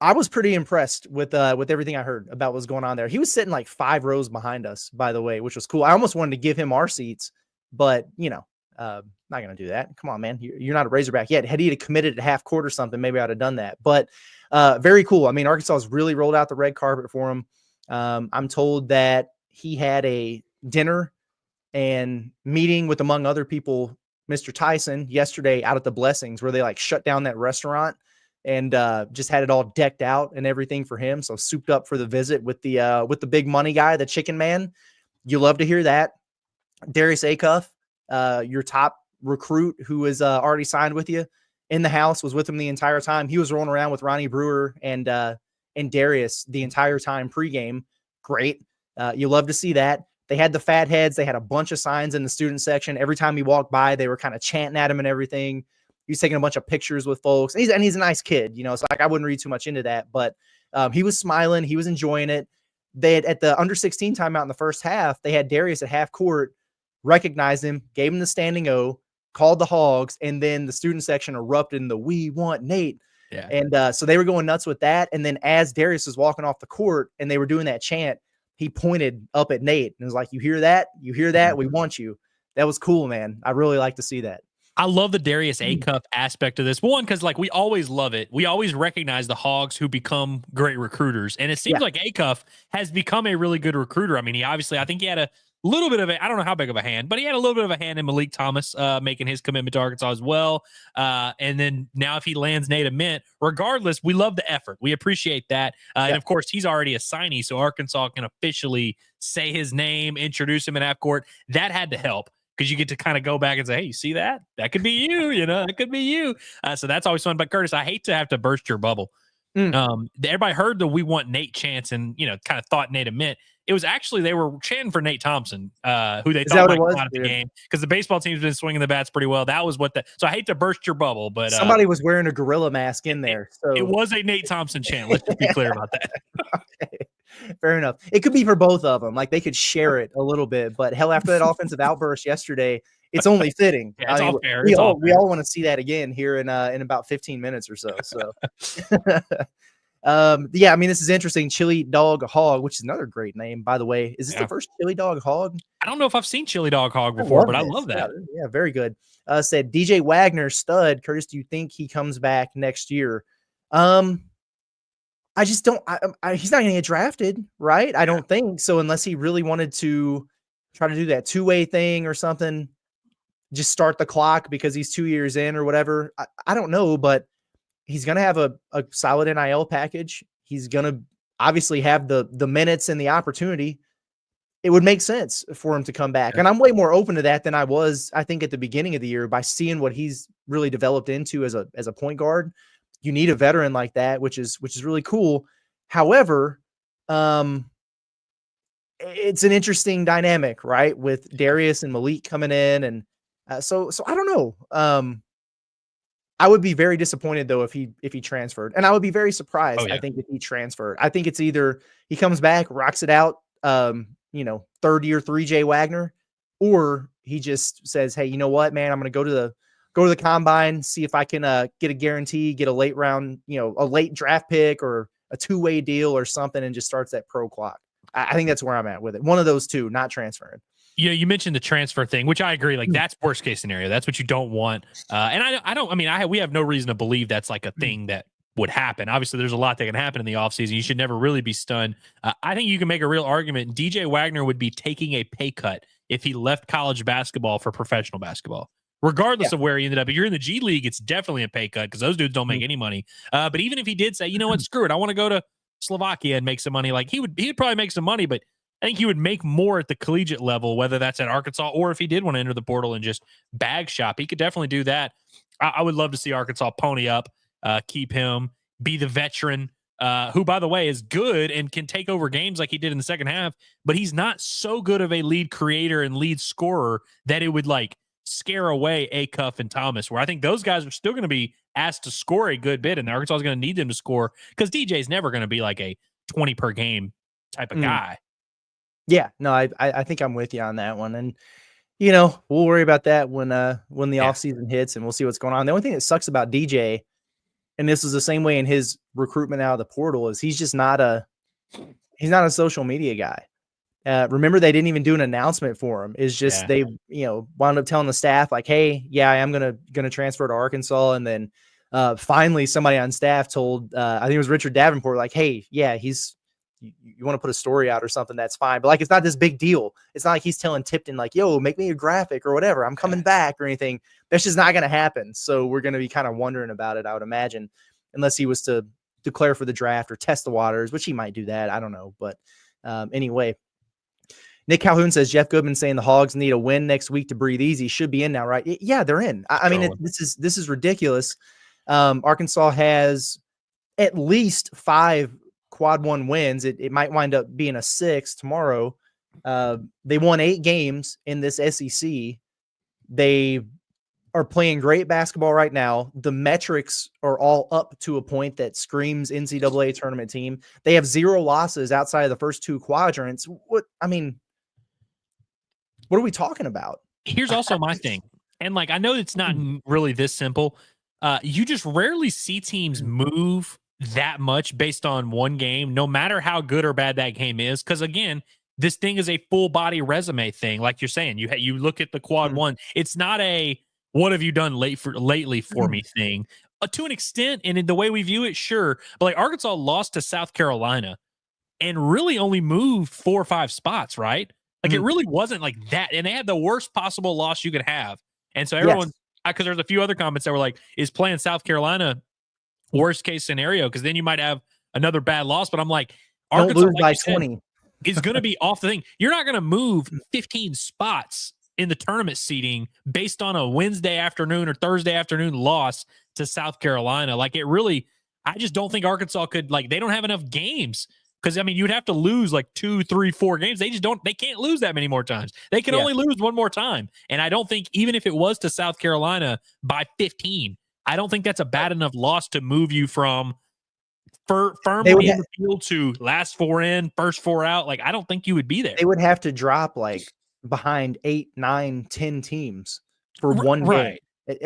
[SPEAKER 3] I was pretty impressed with everything I heard about what was going on there. He was sitting like 5 rows behind us, by the way, which was cool. I almost wanted to give him our seats, but not going to do that. Come on, man. You're not a Razorback yet. Had he committed at half court or something, maybe I'd have done that, but very cool. I mean, Arkansas has really rolled out the red carpet for him. I'm told that he had a dinner and meeting with, among other people, Mr. Tyson yesterday out at the Blessings, where they like shut down that restaurant and just had it all decked out and everything for him. So souped up for the visit with the big money guy, the chicken man. You love to hear that. Darius Acuff, your top recruit who is already signed with you, in the house, was with him the entire time. He was rolling around with Ronnie Brewer and Darius the entire time pregame. Great. You love to see that. They had the fat heads. They had a bunch of signs in the student section. Every time he walked by, they were kind of chanting at him and everything. He was taking a bunch of pictures with folks. And he's a nice kid, so like I wouldn't read too much into that. But he was smiling. He was enjoying it. They had, at the under 16 timeout in the first half, they had Darius at half court recognized him, gave him the standing O, called the Hogs, and then the student section erupted in the "We want Nate."
[SPEAKER 4] Yeah.
[SPEAKER 3] And so they were going nuts with that. And then as Darius was walking off the court and they were doing that chant, he pointed up at Nate and was like, "You hear that? You hear that? We want you." That was cool, man. I really like to see that.
[SPEAKER 4] I love the Darius Acuff aspect of this. One, because like we always love it. We always recognize the Hogs who become great recruiters. And it seems like Acuff has become a really good recruiter. I mean, I think he had a little bit of I don't know how big of a hand, but he had a little bit of a hand in Malik Thomas making his commitment to Arkansas as well. And then now if he lands Nate Ament, regardless, we love the effort. We appreciate that. And of course, he's already a signee, so Arkansas can officially say his name, introduce him in half court. That had to help, because you get to kind of go back and say, "Hey, you see that? That could be you, that could be you." So that's always fun. But Curtis, I hate to have to burst your bubble. Everybody heard the "We want Nate" chants and, kind of thought Nate Ament. It was actually, they were chanting for Nate Thompson, who they thought might come out of the game, because the baseball team's been swinging the bats pretty well. That was so I hate to burst your bubble, but
[SPEAKER 3] somebody was wearing a gorilla mask in there. So
[SPEAKER 4] it was a Nate Thompson chant. Let's just be clear about that.
[SPEAKER 3] Okay. Fair enough. It could be for both of them. Like, they could share it a little bit, but hell, after that offensive outburst yesterday, it's only fitting.
[SPEAKER 4] Yeah, it's all fair.
[SPEAKER 3] We all want to see that again here in about 15 minutes or so. So, yeah, I mean, this is interesting. Chili Dog Hog, which is another great name, by the way. Is this the first Chili Dog Hog?
[SPEAKER 4] I don't know if I've seen Chili Dog Hog before, but I love that.
[SPEAKER 3] Yeah, very good. Said DJ Wagner stud. Curtis, do you think he comes back next year? I just don't. He's not going to get drafted, right? I don't think so, unless he really wanted to try to do that two-way thing or something. Just start the clock because he's 2 years in or whatever. I don't know, but he's going to have a solid NIL package. He's going to obviously have the minutes and the opportunity. It would make sense for him to come back. And I'm way more open to that than I was, I think, at the beginning of the year, by seeing what he's really developed into as a point guard. You need a veteran like that, which is really cool. However, it's an interesting dynamic, right? With Darius and Malik coming in. And so I don't know. I would be very disappointed though if he transferred, and I would be very surprised. I think if he transferred, I think it's either he comes back, rocks it out, third year 3J Wagner, or he just says, "Hey, you know what, man, I'm going to go to the combine, see if I can get a guarantee, get a late round, a late draft pick or a two-way deal or something," and just starts that pro clock. I think that's where I'm at with it. One of those two, not transferring.
[SPEAKER 4] Yeah, you mentioned the transfer thing, which I agree. Like, that's worst case scenario. That's what you don't want. And we have no reason to believe that's like a thing that would happen. Obviously, there's a lot that can happen in the offseason. You should never really be stunned. I think you can make a real argument. DJ Wagner would be taking a pay cut if he left college basketball for professional basketball, regardless of where he ended up. If you're in the G League, it's definitely a pay cut because those dudes don't make any money. But even if he did say, "You know what, screw it, I want to go to Slovakia and make some money," like he'd probably make some money, but I think he would make more at the collegiate level, whether that's at Arkansas or if he did want to enter the portal and just bag shop. He could definitely do that. I would love to see Arkansas pony up, keep him, be the veteran, who, by the way, is good and can take over games like he did in the second half, but he's not so good of a lead creator and lead scorer that it would like scare away Acuff and Thomas, where I think those guys are still going to be asked to score a good bit, and Arkansas is going to need them to score because DJ's never going to be like a 20 per game type of guy.
[SPEAKER 3] Yeah, no, I think I'm with you on that one. And, we'll worry about that when the offseason hits and we'll see what's going on. The only thing that sucks about DJ, and this is the same way in his recruitment out of the portal, is he's not a social media guy. Remember, they didn't even do an announcement for him. It's just they, wound up telling the staff like, "Hey, yeah, I am gonna transfer to Arkansas." And then finally somebody on staff told, I think it was Richard Davenport, like, "Hey, yeah, you want to put a story out or something, that's fine." But like, it's not this big deal. It's not like he's telling Tipton like, "Yo, make me a graphic or whatever, I'm coming back," or anything. That's just not going to happen. So we're going to be kind of wondering about it, I would imagine, unless he was to declare for the draft or test the waters, which he might do that. I don't know. But anyway, Nick Calhoun says Jeff Goodman saying the Hogs need a win next week to breathe easy. Should be in now, right? Yeah, they're in. I mean, this is ridiculous. Arkansas has at least 5 quad 1 wins. It might wind up being a 6 tomorrow. They won 8 games in this SEC. They are playing great basketball right now. The metrics are all up to a point that screams NCAA tournament team. They have 0 losses outside of the first 2 quadrants. What are we talking about?
[SPEAKER 4] Here's also my thing. And like, I know it's not really this simple. You just rarely see teams move that much based on one game, no matter how good or bad that game is. Because again, this thing is a full body resume thing. Like you're saying, you look at the quad one. It's not a what have you done lately for me thing. To an extent, and in the way we view it, sure. But like Arkansas lost to South Carolina and really only moved 4 or 5 spots, right? Like it really wasn't like that. And they had the worst possible loss you could have. And so everyone, because there's a few other comments that were like, is playing South Carolina worst case scenario? Because then you might have another bad loss. But I'm like,
[SPEAKER 3] Arkansas
[SPEAKER 4] Arkansas
[SPEAKER 3] by 20
[SPEAKER 4] is going to be off the thing. You're not going to move 15 spots in the tournament seating based on a Wednesday afternoon or Thursday afternoon loss to South Carolina. Like it really, I just don't think Arkansas could, like, they don't have enough games. Because, I mean, you'd have to lose like 2, 3, 4 games. They can't lose that many more times. They can only lose one more time. And I don't think, even if it was to South Carolina by 15, I don't think that's a bad enough loss to move you from firmly in the field to last 4 in, first 4 out. Like, I don't think you would be there.
[SPEAKER 3] They would have to drop like behind 8, 9, 10 teams for one game. And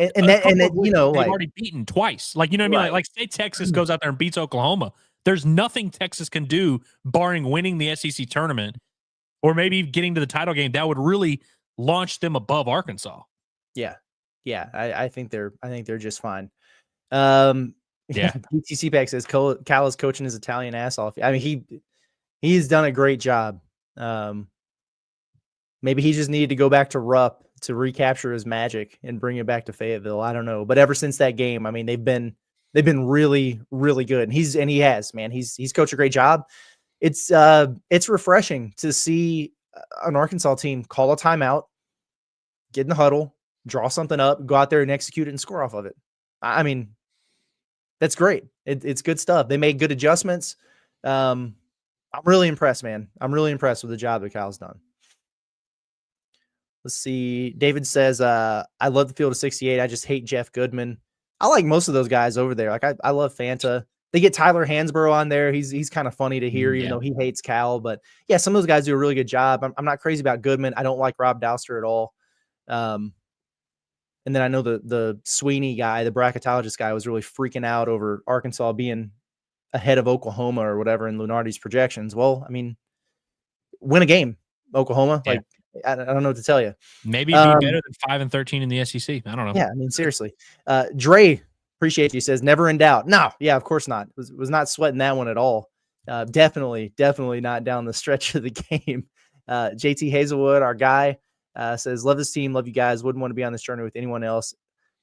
[SPEAKER 3] you know,
[SPEAKER 4] they've
[SPEAKER 3] like
[SPEAKER 4] already beaten twice. Like, you know what I mean? Like say Texas goes out there and beats Oklahoma. There's nothing Texas can do barring winning the SEC tournament or maybe getting to the title game that would really launch them above Arkansas.
[SPEAKER 3] Yeah. I think they're just fine. BTC Pack says Cal is coaching his Italian ass off. I mean, he's done a great job. Maybe he just needed to go back to Rupp to recapture his magic and bring it back to Fayetteville. I don't know, but ever since that game, I mean, they've been really, really good. And he has, man. He's coached a great job. It's refreshing to see an Arkansas team call a timeout, get in the huddle, draw something up, go out there and execute it and score off of it. I mean, that's great. It's good stuff. They made good adjustments. I'm really impressed, man. I'm really impressed with the job that Kyle's done. Let's see. David says, I love the field of 68. I just hate Jeff Goodman. I like most of those guys over there. Like I love Fanta. They get Tyler Hansborough on there. He's kind of funny to hear, even though he hates Cal. But yeah, some of those guys do a really good job. I'm not crazy about Goodman. I don't like Rob Douster at all. And then I know the Sweeney guy, the bracketologist guy, was really freaking out over Arkansas being ahead of Oklahoma or whatever in Lunardi's projections. Well, I mean, win a game, Oklahoma.
[SPEAKER 4] Yeah.
[SPEAKER 3] Like I don't know what to tell you.
[SPEAKER 4] Maybe it'd be better than 5-13 in the SEC. I don't know.
[SPEAKER 3] Yeah, I mean, seriously. Dre, appreciate you, says never in doubt. No, yeah, of course not. Was not sweating that one at all. Definitely not down the stretch of the game. JT Hazelwood, our guy, says, love this team, love you guys. Wouldn't want to be on this journey with anyone else.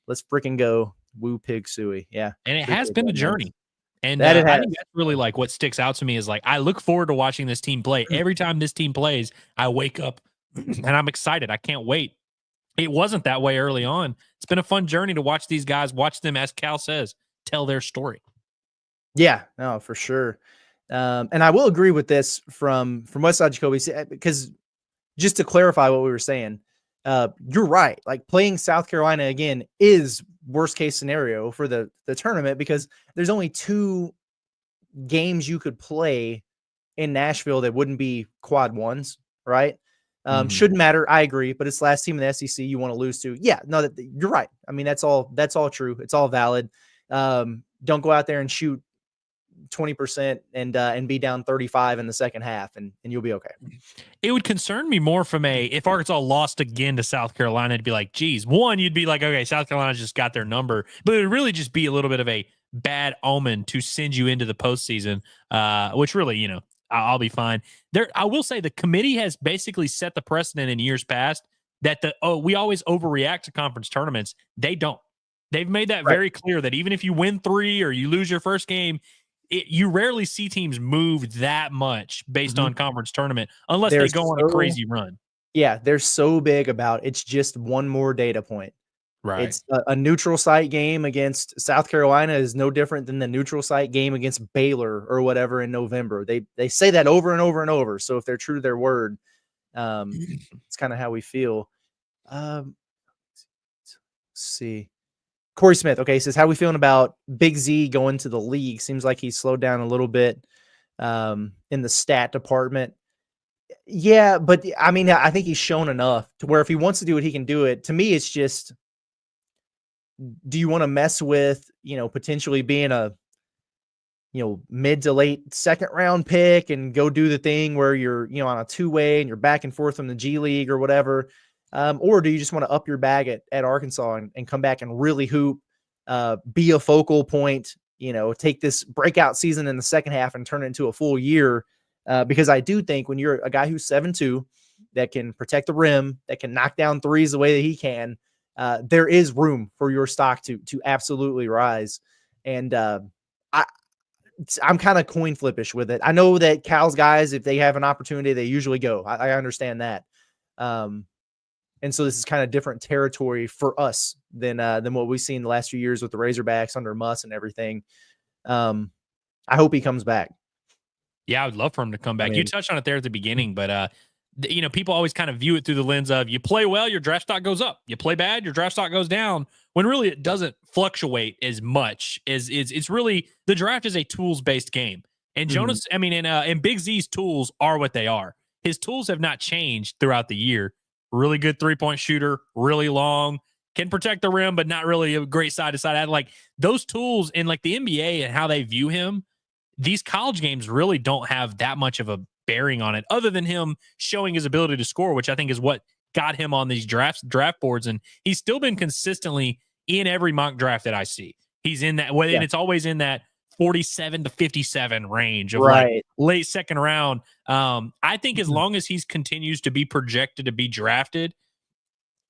[SPEAKER 3] Let's freaking go. Woo pig suey. Yeah.
[SPEAKER 4] And it has been a journey. And
[SPEAKER 3] I
[SPEAKER 4] think that's really like what sticks out to me is like, I look forward to watching this team play. Every time this team plays, I wake up and I'm excited. I can't wait. It wasn't that way early on. It's been a fun journey to watch these guys, watch them, as Cal says, tell their story. Yeah,
[SPEAKER 3] no, for sure. And I will agree with this from Westside Jacoby, because just to clarify what we were saying, you're right. Like playing South Carolina again is worst case scenario for the tournament, because there's only 2 games you could play in Nashville that wouldn't be quad ones, right? Shouldn't matter. I agree, but it's last team in the SEC you want to lose to. Yeah, no, you're right. I mean, that's all true. It's all valid. Don't go out there and shoot 20% and be down 35 in the second half, and you'll be okay.
[SPEAKER 4] It would concern me more from if Arkansas lost again to South Carolina, it'd be like, geez, one, you'd be like, okay, South Carolina just got their number, but it would really just be a little bit of a bad omen to send you into the postseason, which really, I'll be fine. I will say the committee has basically set the precedent in years past that we always overreact to conference tournaments. They don't. They've made that very clear that even if you win 3 or you lose your first game, you rarely see teams move that much based on conference tournament unless they go on a crazy run.
[SPEAKER 3] Yeah, they're so big about it's just one more data point.
[SPEAKER 4] Right.
[SPEAKER 3] It's a neutral site game against South Carolina is no different than the neutral site game against Baylor or whatever in November. They say that over and over and over. So if they're true to their word, it's kind of how we feel. Let's see. Corey Smith, okay, says, how are we feeling about Big Z going to the league? Seems like he's slowed down a little bit in the stat department. Yeah, but I mean, I think he's shown enough to where if he wants to do it, he can do it. To me, it's just, do you want to mess with, potentially being a, mid to late second round pick and go do the thing where you're, on a two-way and you're back and forth from the G League or whatever? Or do you just want to up your bag at Arkansas and come back and really hoop, be a focal point, take this breakout season in the second half and turn it into a full year? Because I do think when you're a guy who's 7'2", that can protect the rim, that can knock down threes the way that he can, there is room for your stock to absolutely rise. And I'm kind of coin flippish with it. I know that Cal's guys, if they have an opportunity, they usually go. I understand that. And so this is kind of different territory for us than what we've seen the last few years with the Razorbacks under Muss and everything. I hope he comes back.
[SPEAKER 4] Yeah, I would love for him to come back. You touched on it there at the beginning, but people always kind of view it through the lens of you play well, your draft stock goes up. You play bad, your draft stock goes down. When really it doesn't fluctuate as much as it's really the draft is a tools based game. And Jonas, and Big Z's tools are what they are. His tools have not changed throughout the year. Really good 3-point shooter, really long, can protect the rim, but not really a great side to side. Like those tools in like the NBA and how they view him. These college games really don't have that much of a bearing on it other than him showing his ability to score, which I think is what got him on these draft boards. And he's still been consistently in every mock draft that I see. He's in that way, and it's always in that 47 to 57 range of like late second round. I think as long as he continues to be projected to be drafted,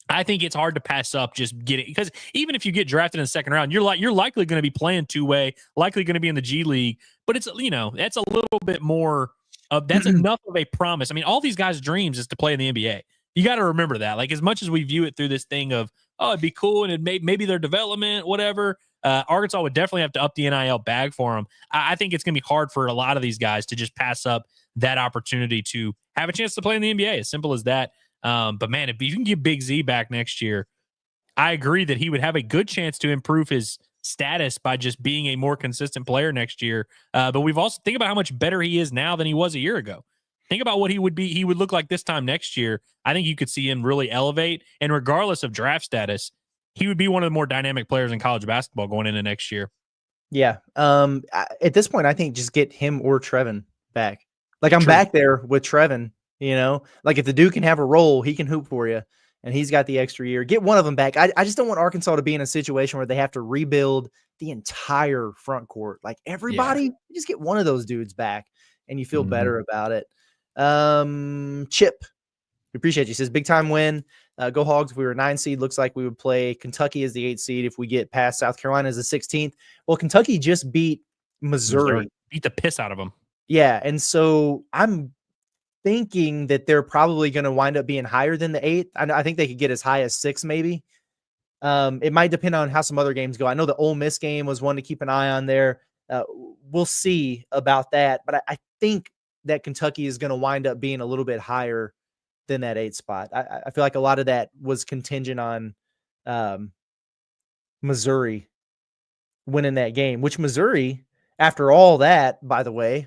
[SPEAKER 4] I think it's hard to pass up just getting, because even if you get drafted in the second round, you're likely going to be playing two-way, likely going to be in the G League, but it's, that's a little bit more of, that's enough of a promise. I mean, all these guys' dreams is to play in the NBA. You got to remember that. Like, as much as we view it through this thing of, oh, it'd be cool and maybe their development, whatever, Arkansas would definitely have to up the NIL bag for them. I think it's going to be hard for a lot of these guys to just pass up that opportunity to have a chance to play in the NBA. As simple as that. But man, if you can get Big Z back next year, I agree that he would have a good chance to improve his status by just being a more consistent player next year. But we've also think about how much better he is now than he was a year ago. Think about what he would look like this time next year. I think you could see him really elevate. And regardless of draft status, he would be one of the more dynamic players in college basketball going into next year.
[SPEAKER 3] Yeah. At this point, I think just get him or Trevin back. Like, I'm back there with Trevin. Like if the dude can have a role, he can hoop for you, and he's got the extra year. Get one of them back. I just don't want Arkansas to be in a situation where they have to rebuild the entire front court. Like everybody, just get one of those dudes back, and you feel better about it. Chip, we appreciate you. Says big time win. Go Hogs. If we were a 9 seed, looks like we would play Kentucky as the 8 seed if we get past South Carolina as the 16th. Well, Kentucky just beat Missouri.
[SPEAKER 4] Beat the piss out of them.
[SPEAKER 3] Yeah, and so I'm thinking that they're probably going to wind up being higher than the 8. I think they could get as high as 6, maybe. It might depend on how some other games go. I know the Ole Miss game was one to keep an eye on there. We'll see about that, but I think that Kentucky is going to wind up being a little bit higher than that 8 spot. I feel like a lot of that was contingent on Missouri winning that game, which Missouri, after all that, by the way,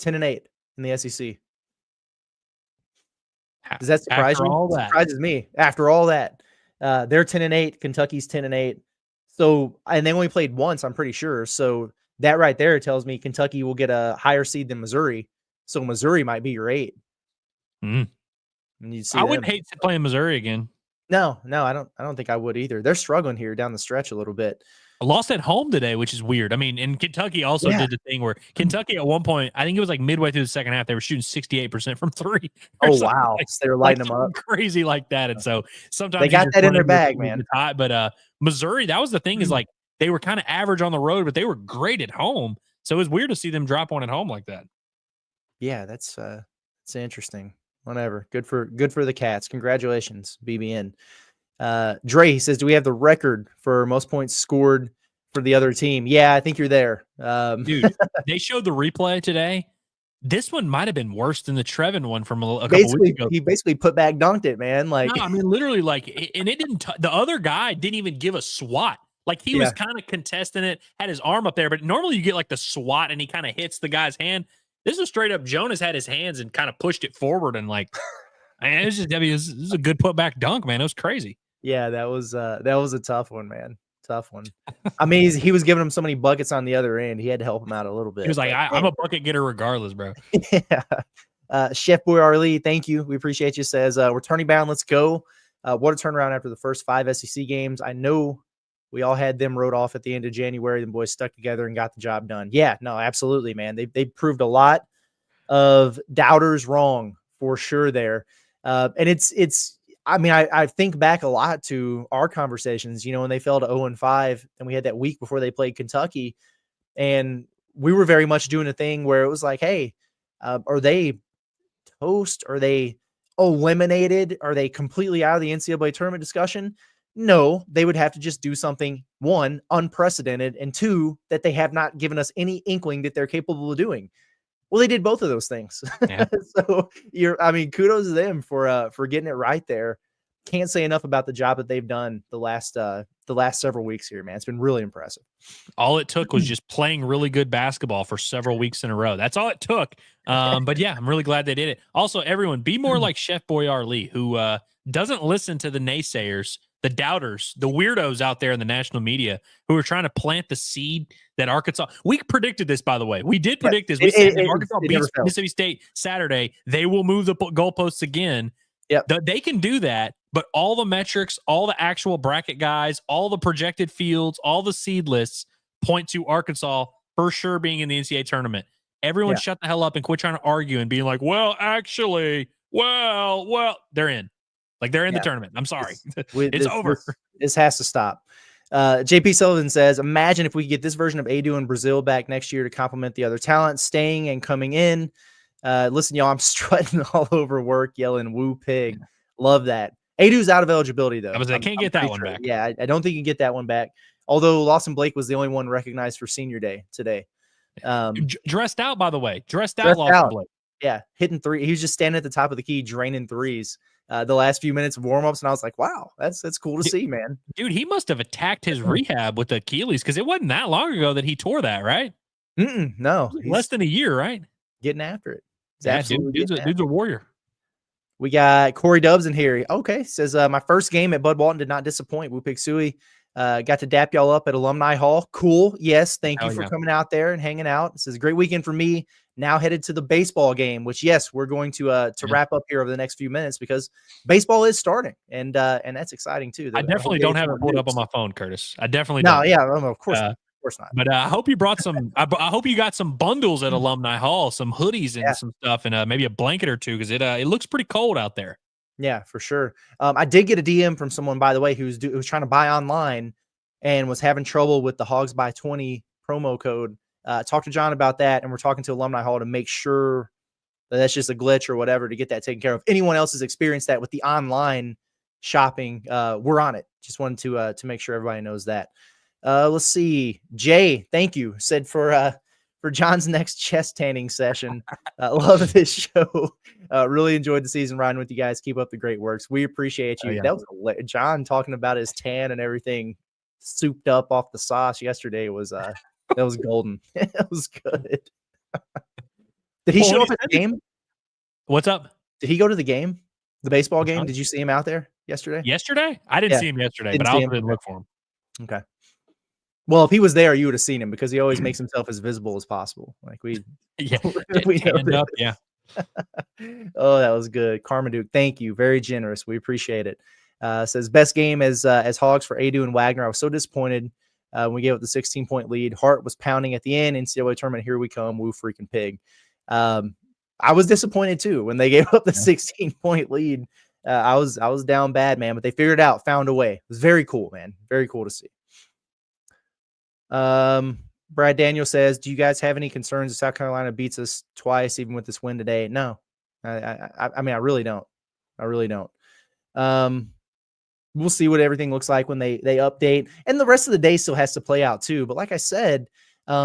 [SPEAKER 3] 10-8 in the SEC. Does that surprise you? That surprises me. After all that, they're 10-8. Kentucky's 10-8. So, and they only played once, I'm pretty sure. So that right there tells me Kentucky will get a higher seed than Missouri. So Missouri might be your 8.
[SPEAKER 4] And I wouldn't hate playing Missouri again.
[SPEAKER 3] No, I don't think I would either. They're struggling here down the stretch a little bit.
[SPEAKER 4] I lost at home today, which is weird. I mean, and Kentucky also did the thing where Kentucky at one point, I think it was like midway through the second half, they were shooting 68% from 3.
[SPEAKER 3] Oh, wow. So they were lighting them up.
[SPEAKER 4] Crazy like that. And so sometimes
[SPEAKER 3] they got that in their bag, man.
[SPEAKER 4] But Missouri, that was the thing is like they were kind of average on the road, but they were great at home. So it was weird to see them drop one at home like that.
[SPEAKER 3] Yeah, that's interesting. Whatever. Good for the Cats. Congratulations, BBN. Dre says, do we have the record for most points scored for the other team? Yeah, I think you're there.
[SPEAKER 4] Dude, they showed the replay today. This one might have been worse than the Trevin one from a couple weeks ago.
[SPEAKER 3] He basically put back dunked it, man. Like,
[SPEAKER 4] no, I mean, literally, like, and it didn't. The other guy didn't even give a swat. Like, he was kind of contesting it, had his arm up there, but normally you get like the swat and he kind of hits the guy's hand. This was straight up. Jonas had his hands and kind of pushed it forward and like, man, this is a good putback dunk, man. It was crazy.
[SPEAKER 3] Yeah, that was a tough one, man. Tough one. I mean, he was giving him so many buckets on the other end. He had to help him out a little bit.
[SPEAKER 4] He was like, I'm a bucket getter regardless, bro.
[SPEAKER 3] Yeah. Chef Boy Arlie, thank you. We appreciate you. Says, we're turning bound. Let's go. What a turnaround after the first 5 SEC games. I know we all had them wrote off at the end of January. The boys stuck together and got the job done. Yeah, no, absolutely, man. They proved a lot of doubters wrong for sure there. And I mean, I think back a lot to our conversations, when they fell to 0-5 and we had that week before they played Kentucky, and we were very much doing a thing where it was like, hey, are they toast? Are they eliminated? Are they completely out of the NCAA tournament discussion? No, they would have to just do something, one, unprecedented, and two, that they have not given us any inkling that they're capable of doing. Well, they did both of those things. Yeah. So kudos to them for getting it right there. Can't say enough about the job that they've done the last several weeks here, man. It's been really impressive.
[SPEAKER 4] All it took was just playing really good basketball for several weeks in a row. That's all it took. But yeah, I'm really glad they did it. Also, everyone, be more like Chef Boyar Lee, who doesn't listen to the naysayers, the doubters, the weirdos out there in the national media who are trying to plant the seed that Arkansas. We predicted this, by the way. We did predict this. We said if Arkansas beats Mississippi State Saturday, they will move the goalposts again.
[SPEAKER 3] Yep.
[SPEAKER 4] They can do that, but all the metrics, all the actual bracket guys, all the projected fields, all the seed lists point to Arkansas for sure being in the NCAA tournament. Everyone shut the hell up and quit trying to argue and being like, well, actually, they're in. Like, they're in the tournament. I'm sorry. It's over.
[SPEAKER 3] This has to stop. JP Sullivan says, imagine if we could get this version of Adu in Brazil back next year to complement the other talent staying and coming in. Listen, y'all, I'm strutting all over work, yelling woo pig. Love that. Adu's out of eligibility, though.
[SPEAKER 4] I can't get that one back.
[SPEAKER 3] Yeah, I don't think you can get that one back. Although Lawson Blake was the only one recognized for senior day today.
[SPEAKER 4] Dressed out, by the way. Dressed out Lawson Blake.
[SPEAKER 3] Yeah, hitting three. He was just standing at the top of the key, draining threes. The last few minutes of warm-ups, and I was like, wow, that's cool to see, man.
[SPEAKER 4] Dude, he must have attacked his rehab with the Achilles, because it wasn't that long ago that he tore that, right?
[SPEAKER 3] No.
[SPEAKER 4] Less than a year, right?
[SPEAKER 3] Getting after it.
[SPEAKER 4] Dude's a warrior.
[SPEAKER 3] We got Corey Dubs in here. Okay, says, my first game at Bud Walton did not disappoint. Woo Pig Suey. Got to dap y'all up at Alumni Hall. Cool. Yes, thank you for coming out there and hanging out. This is a great weekend for me. Now headed to the baseball game, which, yes, we're going to wrap up here over the next few minutes because baseball is starting, and that's exciting too.
[SPEAKER 4] I definitely don't have it pulled up on my phone, Curtis. I definitely don't.
[SPEAKER 3] No, yeah, of course not.
[SPEAKER 4] But I hope you brought some. I hope you got some bundles at Alumni Hall, some hoodies and some stuff, and maybe a blanket or two because it looks pretty cold out there.
[SPEAKER 3] Yeah, for sure. I did get a DM from someone, by the way, who was trying to buy online and was having trouble with the Hogs by 20 promo code. Talk to John about that, and we're talking to Alumni Hall to make sure that that's just a glitch or whatever to get that taken care of. If anyone else has experienced that with the online shopping, we're on it. Just wanted to make sure everybody knows that. Let's see. Jay, thank you. Said for John's next chest tanning session. Love this show. Really enjoyed the season riding with you guys. Keep up the great works. We appreciate you. That was John talking about his tan and everything souped up off the sauce yesterday was that was golden. It was good. Did he show up at the game?
[SPEAKER 4] What's up?
[SPEAKER 3] Did he go to the game? The baseball game? Did you see him out there yesterday?
[SPEAKER 4] Yesterday? I didn't see him yesterday, but I also didn't look for him.
[SPEAKER 3] Okay. Well, if he was there, you would have seen him because he always makes himself as visible as possible. Like we
[SPEAKER 4] end up, yeah.
[SPEAKER 3] Oh, that was good. Carmaduke, thank you. Very generous. We appreciate it. Says best game as Hogs for Adu and Wagner. I was so disappointed when we gave up the 16-point lead. Heart was pounding at the end. NCAA tournament, here we come. Woo freaking pig. I was disappointed too when they gave up the 16-point lead. I was down bad, man, but they figured it out, found a way. It was very cool, man. Very cool to see. Brad Daniel says, do you guys have any concerns if South Carolina beats us twice, even with this win today? No, I mean, I really don't. We'll see what everything looks like when they update, and the rest of the day still has to play out too. But like I said,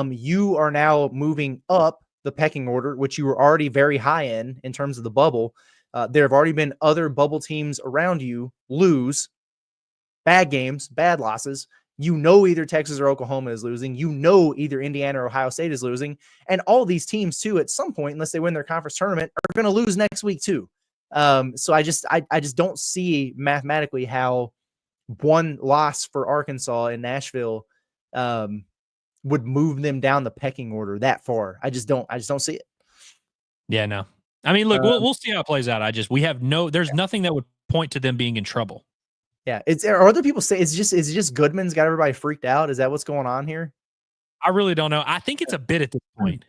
[SPEAKER 3] you are now moving up the pecking order, which you were already very high in terms of the bubble. There have already been other bubble teams around you lose, bad games, bad losses. either Texas or Oklahoma is losing. Either Indiana or Ohio State is losing. And all these teams, too, at some point, unless they win their conference tournament, are going to lose next week, too. So I just don't see mathematically how one loss for Arkansas in Nashville would move them down the pecking order that far. I just don't see it.
[SPEAKER 4] Yeah, no. I mean, look, we'll see how it plays out. There's nothing that would point to them being in trouble.
[SPEAKER 3] Yeah, are other people say is it just Goodman's got everybody freaked out? Is that what's going on here?
[SPEAKER 4] I really don't know. I think it's a bit at this point.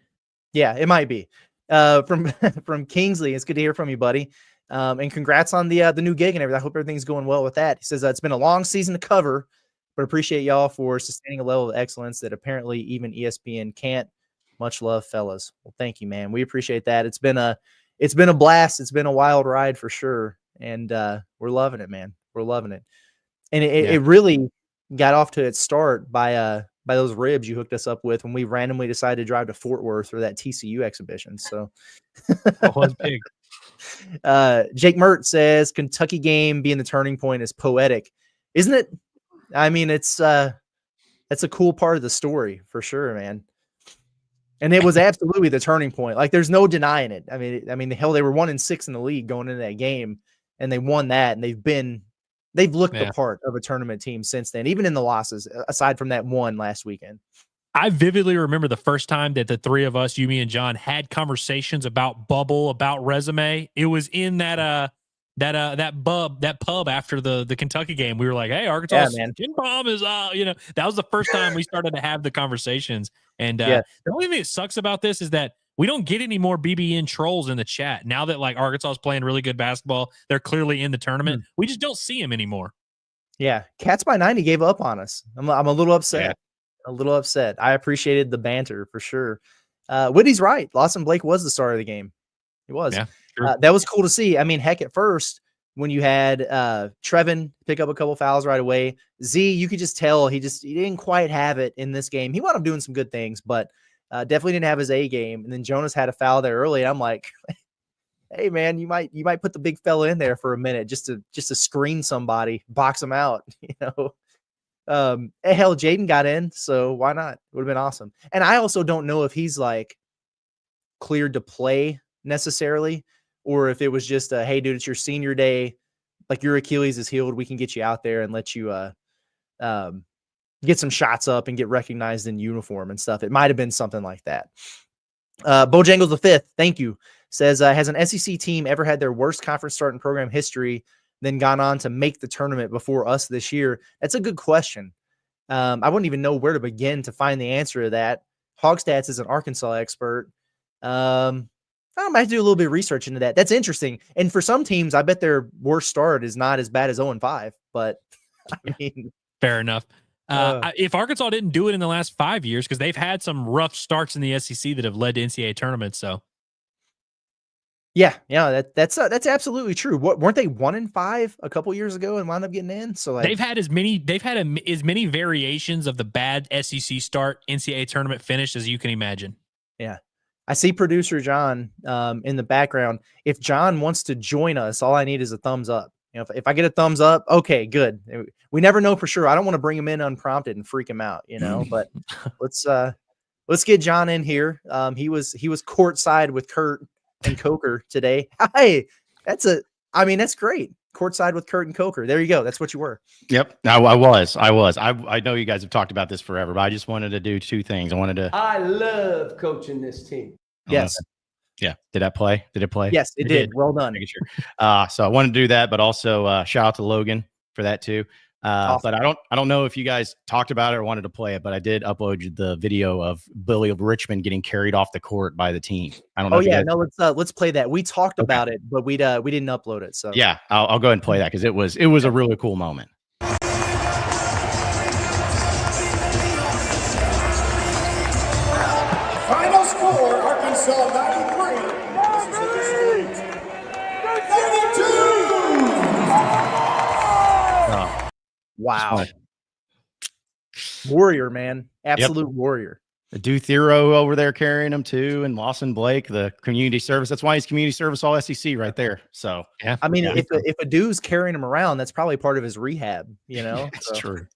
[SPEAKER 3] Yeah, it might be. From Kingsley, it's good to hear from you, buddy. And congrats on the new gig and everything. I hope everything's going well with that. He says it's been a long season to cover, but appreciate y'all for sustaining a level of excellence that apparently even ESPN can't. Much love, fellas. Well, thank you, man. We appreciate that. It's been a blast. It's been a wild ride for sure, and we're loving it, man. We're loving it. And it really got off to its start by those ribs you hooked us up with when we randomly decided to drive to Fort Worth for that TCU exhibition. So
[SPEAKER 4] that was big.
[SPEAKER 3] Jake Mert says Kentucky game being the turning point is poetic, isn't it? I mean, that's a cool part of the story for sure, man. And it was absolutely the turning point. Like, there's no denying it. I mean, hell, they were 1-6 in the league going into that game, and they won that, and they've looked the part of a tournament team since then, even in the losses, aside from that one last weekend.
[SPEAKER 4] I vividly remember the first time that the three of us, you, me, and John, had conversations about bubble, about resume. It was in that pub after the Kentucky game. We were like, "Hey, Arkansas, bomb is that was the first time we started to have the conversations. And the only thing that sucks about this is that we don't get any more BBN trolls in the chat now that like Arkansas is playing really good basketball. They're clearly in the tournament. We just don't see them anymore.
[SPEAKER 3] Yeah, Cats by 90 gave up on us. I'm a little upset. Yeah. A little upset. I appreciated the banter for sure. Whitney's right. Lawson Blake was the star of the game. He was. Yeah, sure. That was cool to see. I mean, heck, at first when you had Trevin pick up a couple fouls right away, Z, you could just tell he didn't quite have it in this game. He wound up doing some good things, but definitely didn't have his A game. And then Jonas had a foul there early. And I'm like, hey man, you might put the big fella in there for a minute just to screen somebody, box him out, hell, Jaden got in, so why not? It would have been awesome. And I also don't know if he's like cleared to play necessarily, or if it was just hey dude, it's your senior day, like your Achilles is healed, we can get you out there and let you get some shots up and get recognized in uniform and stuff. It might have been something like that. Bojangles the fifth, thank you, says has an SEC team ever had their worst conference start in program history, then gone on to make the tournament before us this year? That's a good question. I wouldn't even know where to begin to find the answer to that. Hogstats is an Arkansas expert. I might do a little bit of research into that. That's interesting. And for some teams, I bet their worst start is not as bad as 0-5, but I mean,
[SPEAKER 4] fair enough. If Arkansas didn't do it in the last 5 years, because they've had some rough starts in the SEC that have led to NCAA tournaments. So
[SPEAKER 3] yeah, that's absolutely true. Weren't they 1-5 a couple years ago and wound up getting in? So like,
[SPEAKER 4] they've had as many variations of the bad SEC start NCAA tournament finish as you can imagine.
[SPEAKER 3] Yeah. I see producer John in the background. If John wants to join us, all I need is a thumbs up. If I get a thumbs up, okay, good. We never know for sure. I don't want to bring him in unprompted and freak him out, but let's get John in here. He was courtside with Kurt and Coker today. Hey, that's great. Courtside with Kurt and Coker. There you go. That's what you were.
[SPEAKER 5] Yep. I was. I know you guys have talked about this forever, but I just wanted to do two things. I
[SPEAKER 6] love coaching this team.
[SPEAKER 3] Yes.
[SPEAKER 5] Yeah. Did that play? Did it play?
[SPEAKER 3] Yes, it did. Well done.
[SPEAKER 5] Making sure. So I wanted to do that, but also shout out to Logan for that too. Awesome. But I don't know if you guys talked about it or wanted to play it, but I did upload the video of Billy of Richmond getting carried off the court by the team. I don't know.
[SPEAKER 3] Oh yeah, no, let's play that. We talked about it, but we didn't upload it. So
[SPEAKER 5] yeah, I'll go ahead and play that because it was a really cool moment.
[SPEAKER 7] Final score: Arkansas 93, Mississippi State 32.
[SPEAKER 3] Wow. Warrior, man. Absolute warrior.
[SPEAKER 5] Do Thero over there carrying him too, and Lawson Blake, the community service. That's why he's community service all SEC right there. So
[SPEAKER 3] yeah. I mean, if a dude's carrying him around, that's probably part of his rehab,
[SPEAKER 5] That's true.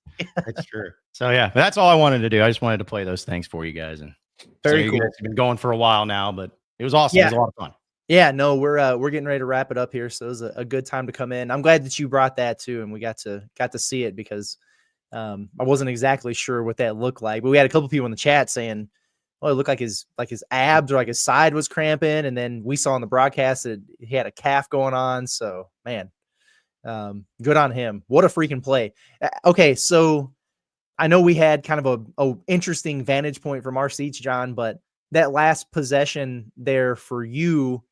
[SPEAKER 5] It's true. So yeah, but that's all I wanted to do. I just wanted to play those things for you guys, and
[SPEAKER 3] Very
[SPEAKER 5] you
[SPEAKER 3] cool.
[SPEAKER 5] guys have been going for a while now, but it was awesome. It was a lot of fun.
[SPEAKER 3] Yeah, no, we're getting ready to wrap it up here, so it was a good time to come in. I'm glad that you brought that too, and we got to see it because I wasn't exactly sure what that looked like, but we had a couple people in the chat saying, "Oh, it looked like his abs or like his side was cramping," and then we saw on the broadcast that he had a calf going on. So, man, good on him. What a freaking play! Okay, so I know we had kind of a interesting vantage point from our seats, John, but that last possession there for you.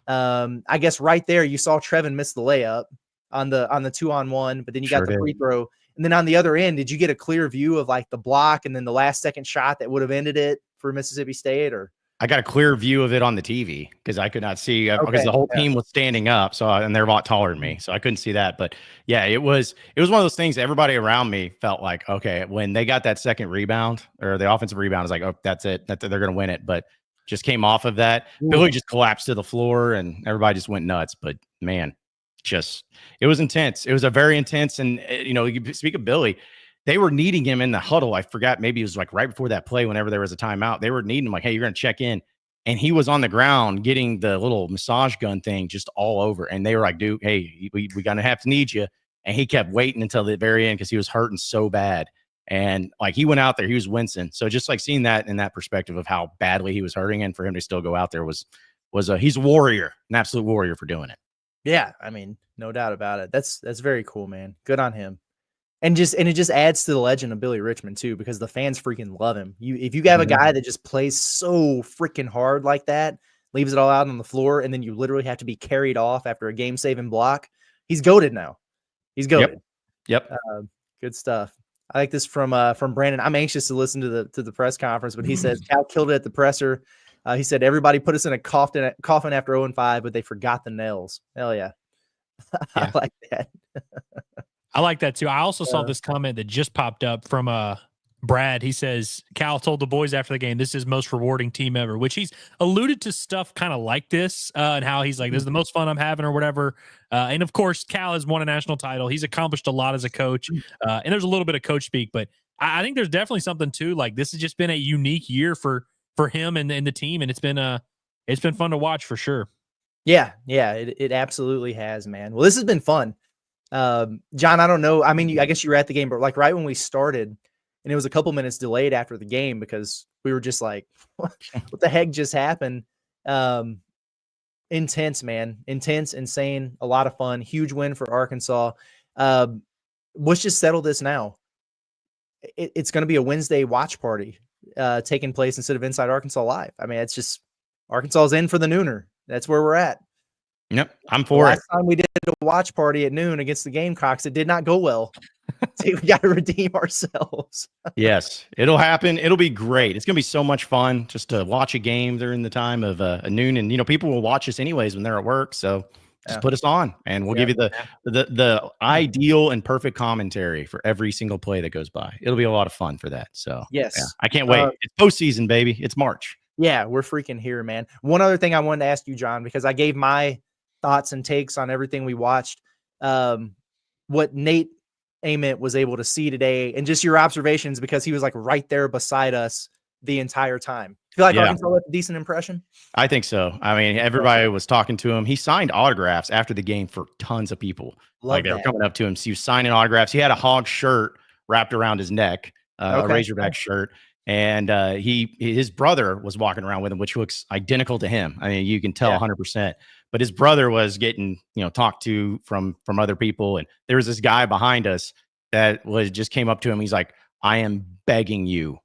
[SPEAKER 3] I guess right there you saw Trevin miss the layup on the 2-on-1, but then you got the free throw. And then on the other end, did you get a clear view of like the block and then the last second shot that would have ended it for Mississippi State? Or
[SPEAKER 5] I got a clear view of it on the TV because I could not see because the whole team was standing up. So and they're a lot taller than me, so I couldn't see that. But yeah, it was one of those things. Everybody around me felt like, okay, when they got that second rebound or the offensive rebound, I was like, oh, that's it. They're going to win it. But just came off of that. Billy just collapsed to the floor and everybody just went nuts. But man, it was intense. It was a very intense. And you speak of Billy, they were needing him in the huddle. I forgot, maybe it was like right before that play, whenever there was a timeout, they were needing him like, hey, you're going to check in. And he was on the ground getting the little massage gun thing just all over. And they were like, dude, hey, we going to have to need you. And he kept waiting until the very end because he was hurting so bad. And like he went out there, he was wincing. So just like seeing that in that perspective of how badly he was hurting, and for him to still go out there was he's a warrior, an absolute warrior for doing it.
[SPEAKER 3] Yeah, I mean, no doubt about it. That's very cool, man. Good on him. And it just adds to the legend of Billy Richmond too, because the fans freaking love him. If you have a guy that just plays so freaking hard like that, leaves it all out on the floor, and then you literally have to be carried off after a game-saving block, he's goated now. He's goated.
[SPEAKER 5] Yep.
[SPEAKER 3] Good stuff. I like this from Brandon. I'm anxious to listen to the press conference, but he says Cal killed it at the presser. He said everybody put us in a coffin after 0-5, but they forgot the nails. Hell yeah. I like that.
[SPEAKER 4] I like that too. I also saw this comment that just popped up from Brad. He says Cal told the boys after the game, "This is most rewarding team ever," which he's alluded to stuff kind of like this and how he's like, "This is the most fun I'm having," or whatever. And of course, Cal has won a national title. He's accomplished a lot as a coach, and there's a little bit of coach speak, but I think there's definitely something too. Like this has just been a unique year for him and the team, and it's been fun to watch for sure.
[SPEAKER 3] Yeah, it absolutely has, man. Well, this has been fun. John, I don't know. I mean, I guess you were at the game, but like right when we started, and it was a couple minutes delayed after the game because we were just like, what the heck just happened? Intense, man. Intense, insane, a lot of fun. Huge win for Arkansas. Let's just settle this now. It's going to be a Wednesday watch party taking place instead of Inside Arkansas Live. I mean, it's just Arkansas's in for the nooner. That's where we're at.
[SPEAKER 5] Yep, I'm for it.
[SPEAKER 3] Last time we did a watch party at noon against the Gamecocks, it did not go well. So we got to redeem ourselves.
[SPEAKER 5] Yes, it'll happen. It'll be great. It's going to be so much fun just to watch a game during the time of a noon. And, people will watch us anyways when they're at work. So just put us on and we'll give you the ideal and perfect commentary for every single play that goes by. It'll be a lot of fun for that. So
[SPEAKER 3] yes,
[SPEAKER 5] I can't wait. It's postseason, baby. It's March.
[SPEAKER 3] Yeah, we're freaking here, man. One other thing I wanted to ask you, John, because I gave my thoughts and takes on everything we watched. What Nate Ament was able to see today and just your observations, because he was like right there beside us the entire time. Feel like Arkansas left a decent impression?
[SPEAKER 5] I think so. I mean, everybody was talking to him. He signed autographs after the game for tons of people. They were coming up to him. So he was signing autographs. He had a Hog shirt wrapped around his neck, a Razorback shirt. And his brother was walking around with him, which looks identical to him. I mean, you can tell 100%. But his brother was getting, talked to from other people. And there was this guy behind us that just came up to him. He's like, "I am begging you.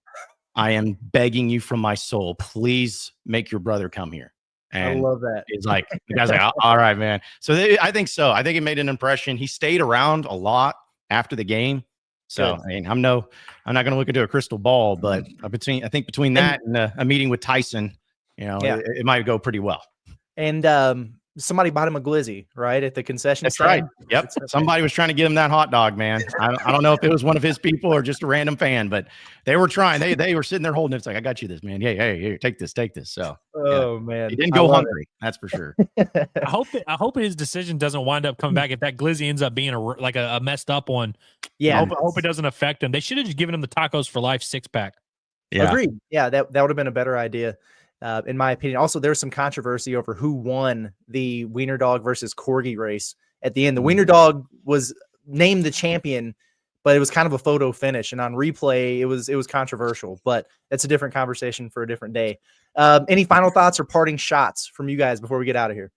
[SPEAKER 5] I am begging you from my soul. Please make your brother come here." And
[SPEAKER 3] I love that.
[SPEAKER 5] It's like, the guy's like, "All right, man." So I think so. I think it made an impression. He stayed around a lot after the game. So, I mean, I'm not going to look into a crystal ball, but between that and a meeting with Tyson, it might go pretty well.
[SPEAKER 3] And somebody bought him a glizzy, right, at the concession
[SPEAKER 5] That's
[SPEAKER 3] stand.
[SPEAKER 5] right. Yep. Somebody was trying to get him that hot dog, man. I don't know if it was one of his people or just a random fan, but they were trying. They were sitting there holding it. It's like, I got you this, man. Hey, here, take this. So
[SPEAKER 3] Man,
[SPEAKER 5] he didn't go hungry. That's for sure.
[SPEAKER 4] I hope his decision doesn't wind up coming back if that glizzy ends up being a messed up one.
[SPEAKER 3] Yeah,
[SPEAKER 4] I hope it doesn't affect him. They should have just given him the tacos for life 6-pack.
[SPEAKER 5] Yeah.
[SPEAKER 3] Agreed. Yeah, that would have been a better idea. In my opinion. Also, there's some controversy over who won the Wiener Dog versus Corgi race at the end. The Wiener Dog was named the champion, but it was kind of a photo finish, and on replay, it was controversial. But that's a different conversation for a different day. Any final thoughts or parting shots from you guys before we get out of here?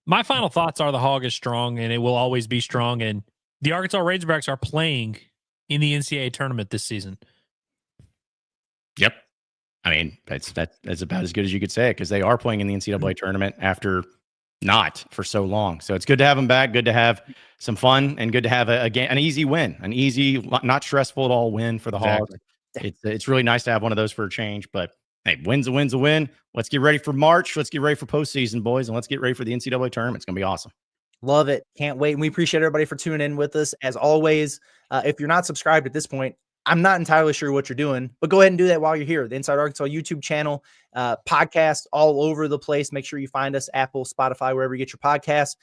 [SPEAKER 4] My final thoughts are the Hog is strong, and it will always be strong. And the Arkansas Razorbacks are playing in the NCAA tournament this season.
[SPEAKER 5] Yep. I mean, that's about as good as you could say it, because they are playing in the NCAA tournament after not for so long. So it's good to have them back. Good to have some fun, and good to have an easy win, an easy, not stressful at all win for the Hogs. It's really nice to have one of those for a change. But hey, win's a win. Let's get ready for March. Let's get ready for postseason, boys, and let's get ready for the NCAA tournament. It's gonna be awesome.
[SPEAKER 3] Love it. Can't wait. And we appreciate everybody for tuning in with us. As always, if you're not subscribed at this point, I'm not entirely sure what you're doing, but go ahead and do that while you're here. The Inside Arkansas YouTube channel, podcast all over the place. Make sure you find us, Apple, Spotify, wherever you get your podcasts.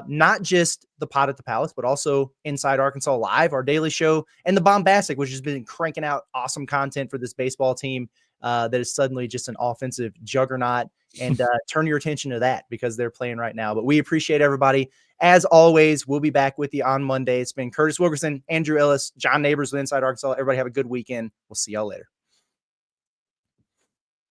[SPEAKER 3] Not just the Pod at the Palace, but also Inside Arkansas Live, our daily show, and the Bombastic, which has been cranking out awesome content for this baseball team that is suddenly just an offensive juggernaut. And turn your attention to that, because they're playing right now. But we appreciate everybody. As always, we'll be back with you on Monday. It's been Curtis Wilkerson, Andrew Ellis, John Neighbors with Inside Arkansas. Everybody have a good weekend. We'll see y'all later.